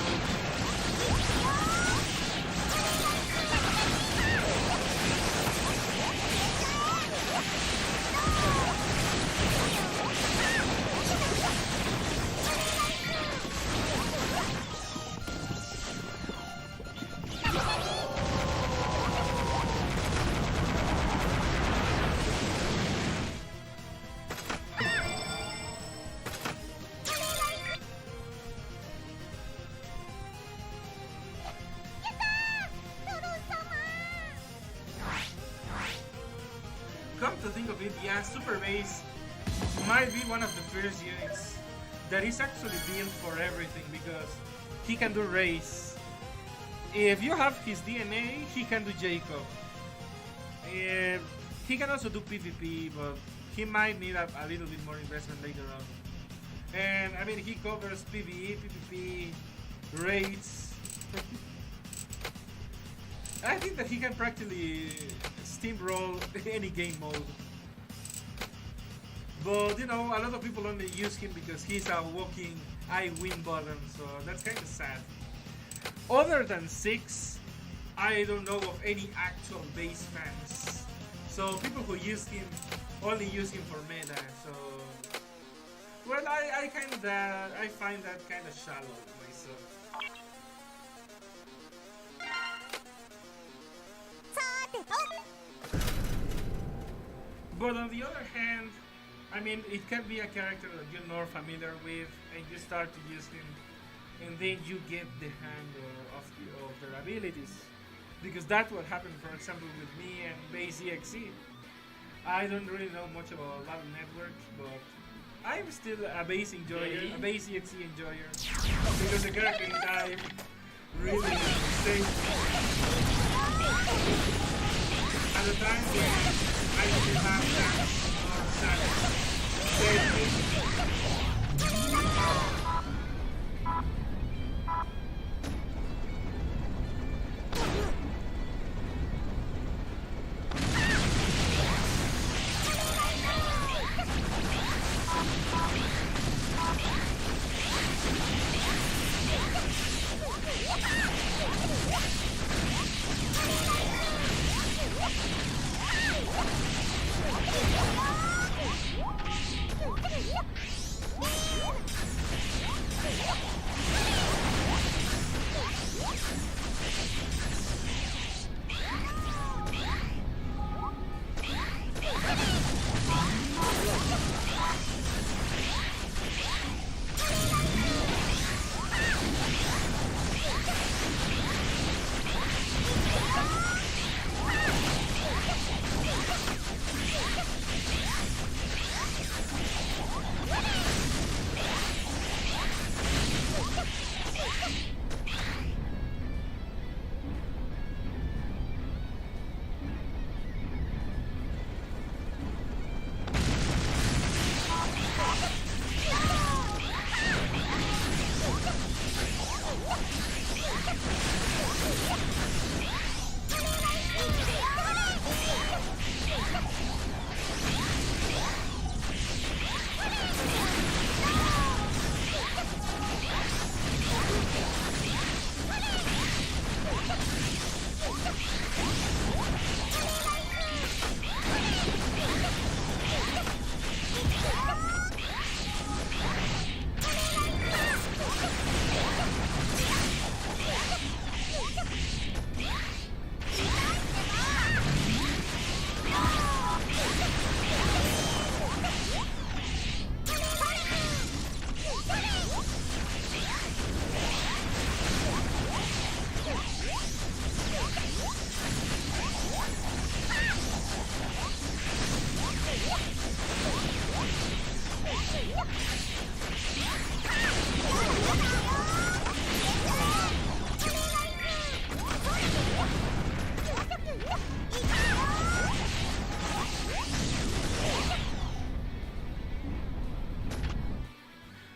Come to think of it, yeah, Super Base might be one of the first units that is actually built for everything because he can do race. If you have his DNA, he can do Jacob. He can also do PvP, but he might need a little bit more investment later on. And I mean, he covers PvE, PvP, raids. I think that he can practically steamroll any game mode. But you know, a lot of people only use him because he's a walking I win button, so that's kind of sad. Other than 6, I don't know of any actual base fans. So people who use him only use him for meta. So, well, I find that kind of shallow myself. But on the other hand, I mean, it can be a character that you're not familiar with, and you start to use him, and then you get the hang of their abilities. Because that's what happened, for example, with me and Base EXE. I don't really know much about Battle Network, but I'm still a Base enjoyer, a Base EXE enjoyer, because the character in DiVE really saves me. At the time when I didn't have that saved me.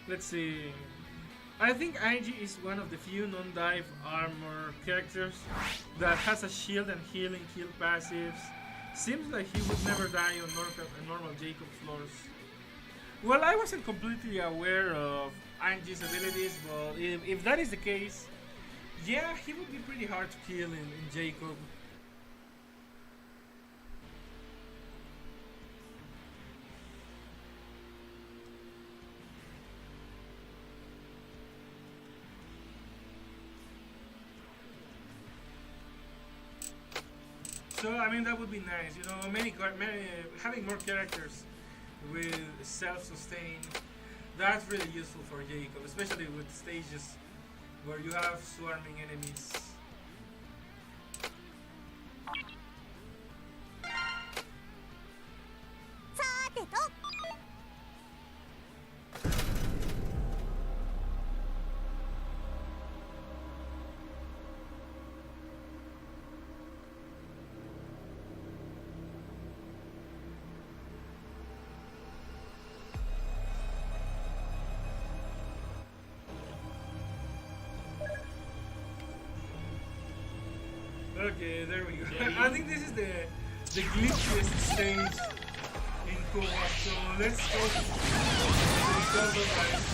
Let's see. I think IG is one of the few non-dive armor characters that has a shield and healing kill passives. Seems like he would never die on normal Jacob floors. Well, I wasn't completely aware of Angie's abilities, but if that is the case, yeah, he would be pretty hard to kill in Jacob. So I mean that would be nice, you know, many having more characters with self-sustain. That's really useful for Jacob, especially with stages where you have swarming enemies. Okay, there we go. I think this is the glitchiest stage in cool one. So let's go to the combo, guys.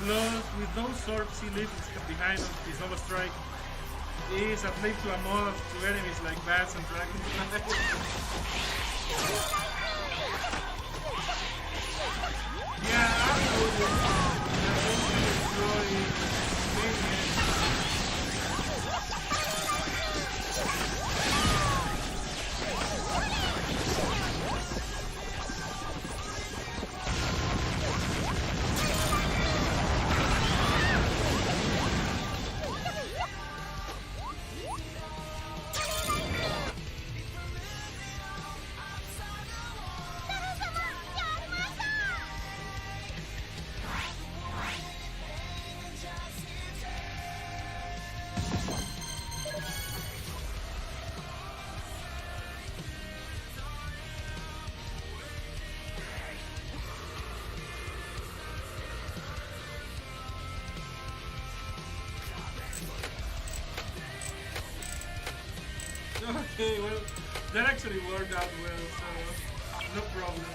Plus, with those swords he leaves behind on his Nova Strike, is at least to a mod to enemies like bats and dragons. Yeah, absolutely. Okay, well, that actually worked out well, so no problems.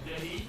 Ready?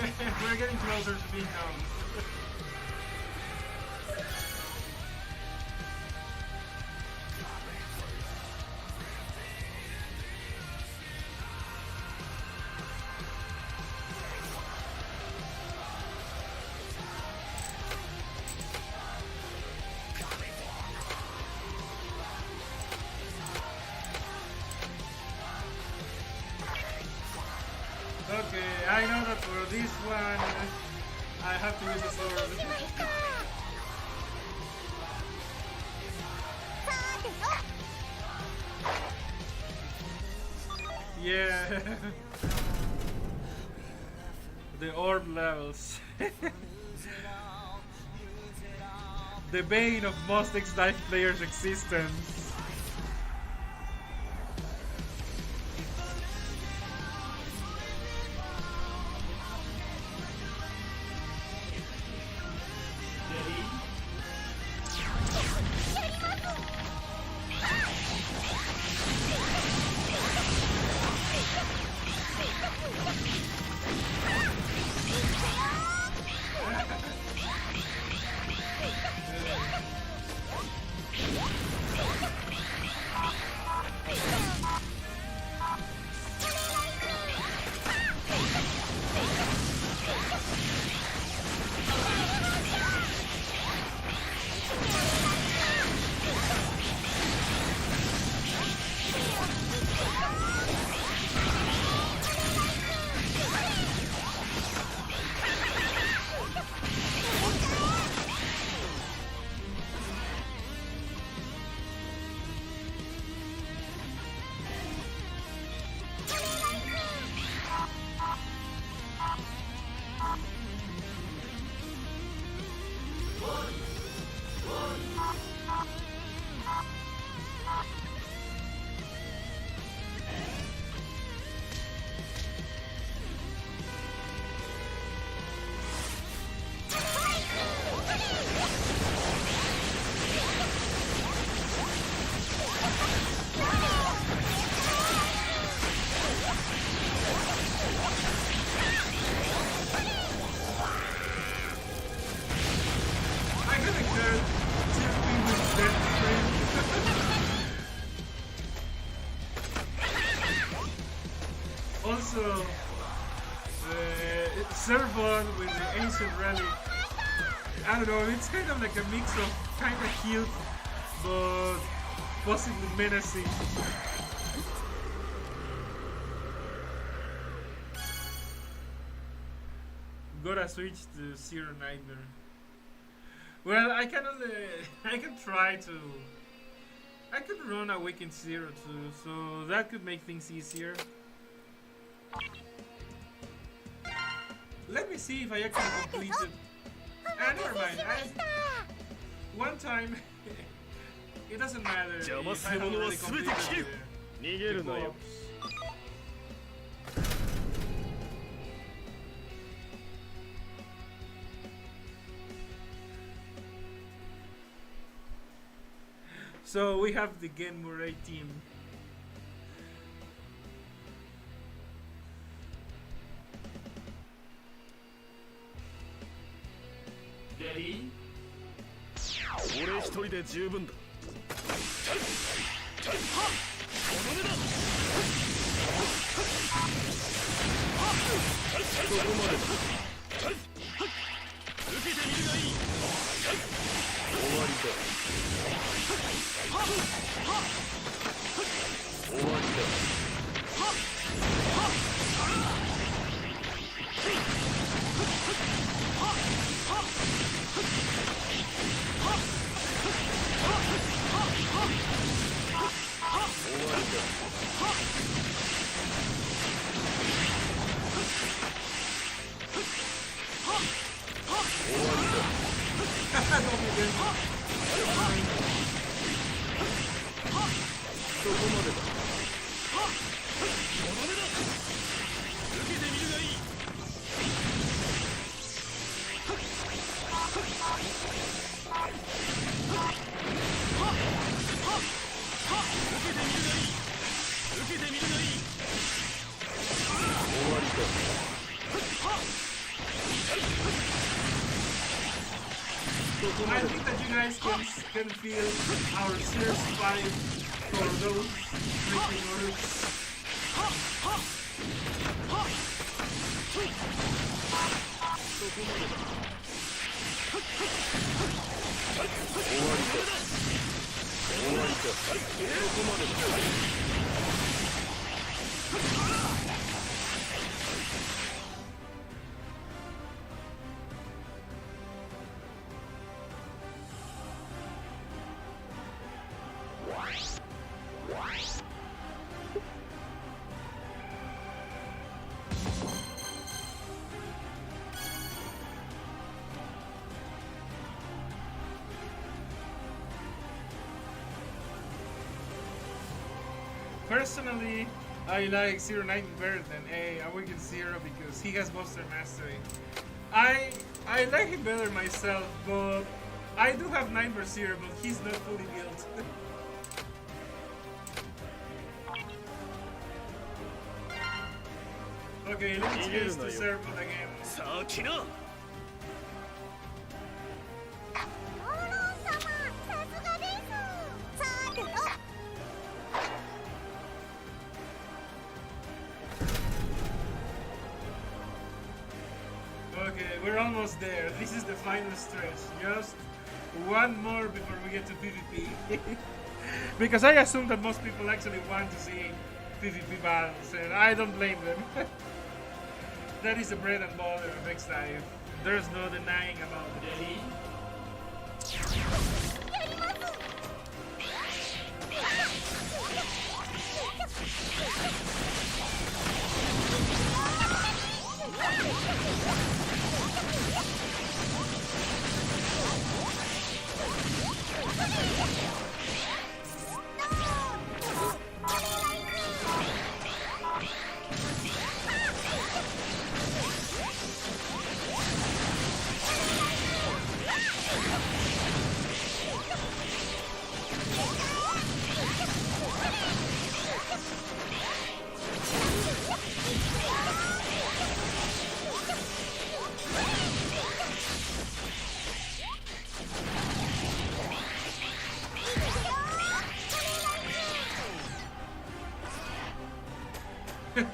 We're getting closer to being known. Okay, I know that for this one, I have to use a sword. Yeah. The orb levels. The bane of most X-Dive players' existence. Also, Servon with the ancient relic. I don't know, it's kind of like a mix of kind of cute, but possibly menacing. Gotta switch to Zero Nightmare. Well, I can try to. I could run Awakened Zero too, so that could make things easier. Let me see if I actually completed. Never mind. One time, it doesn't matter if I have already completed the co-ops. So we have the Genmurray team. Ready? 俺一人で十分だ。そこまでだ。受けてみるがいい。終わりだ。終わりだ。I think that you guys can feel our serious fight for those freaking orders. そこまでだ。終わりか。終わりか。そこまでだ。Personally, I like 09 better than A Awakened Zero because he has Buster Mastery. I like him better myself, but I do have 9 for Zero, but he's not fully built. Okay, let's use the serpent again. さあ来な。 Okay, we're almost there. This is the final stretch. Just one more before we get to PvP. Because I assume that most people actually want to see PvP battles, and I don't blame them. That is the bread and butter of X-Dive. There's no denying about it. Ready?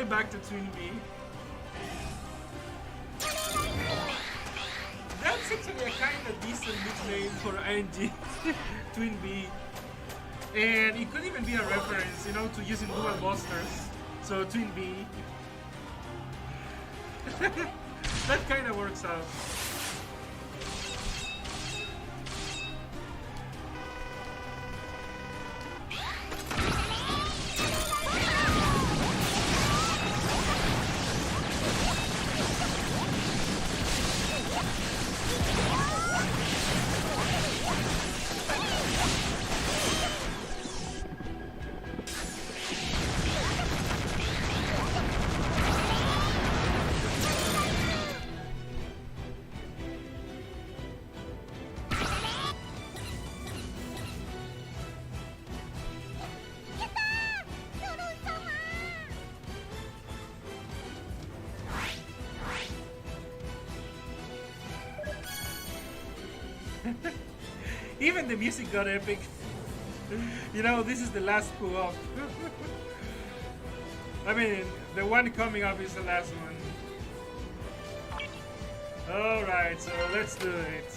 Back to Twin B. That's actually a kind of decent nickname for ING. Twin B. And it could even be a reference, you know, to using dual busters. So Twin B. That kind of works out. Even the music got epic. You know, this is the last pull up. I mean, the one coming up is the last one. Alright, so let's do it.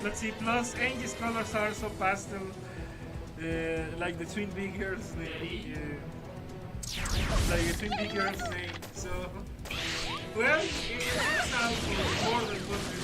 Let's see, plus Angie's colors are so pastel, like the Twin Big Girls thing. Like the Twin Big Girls thing. So, well, it works out for more than what we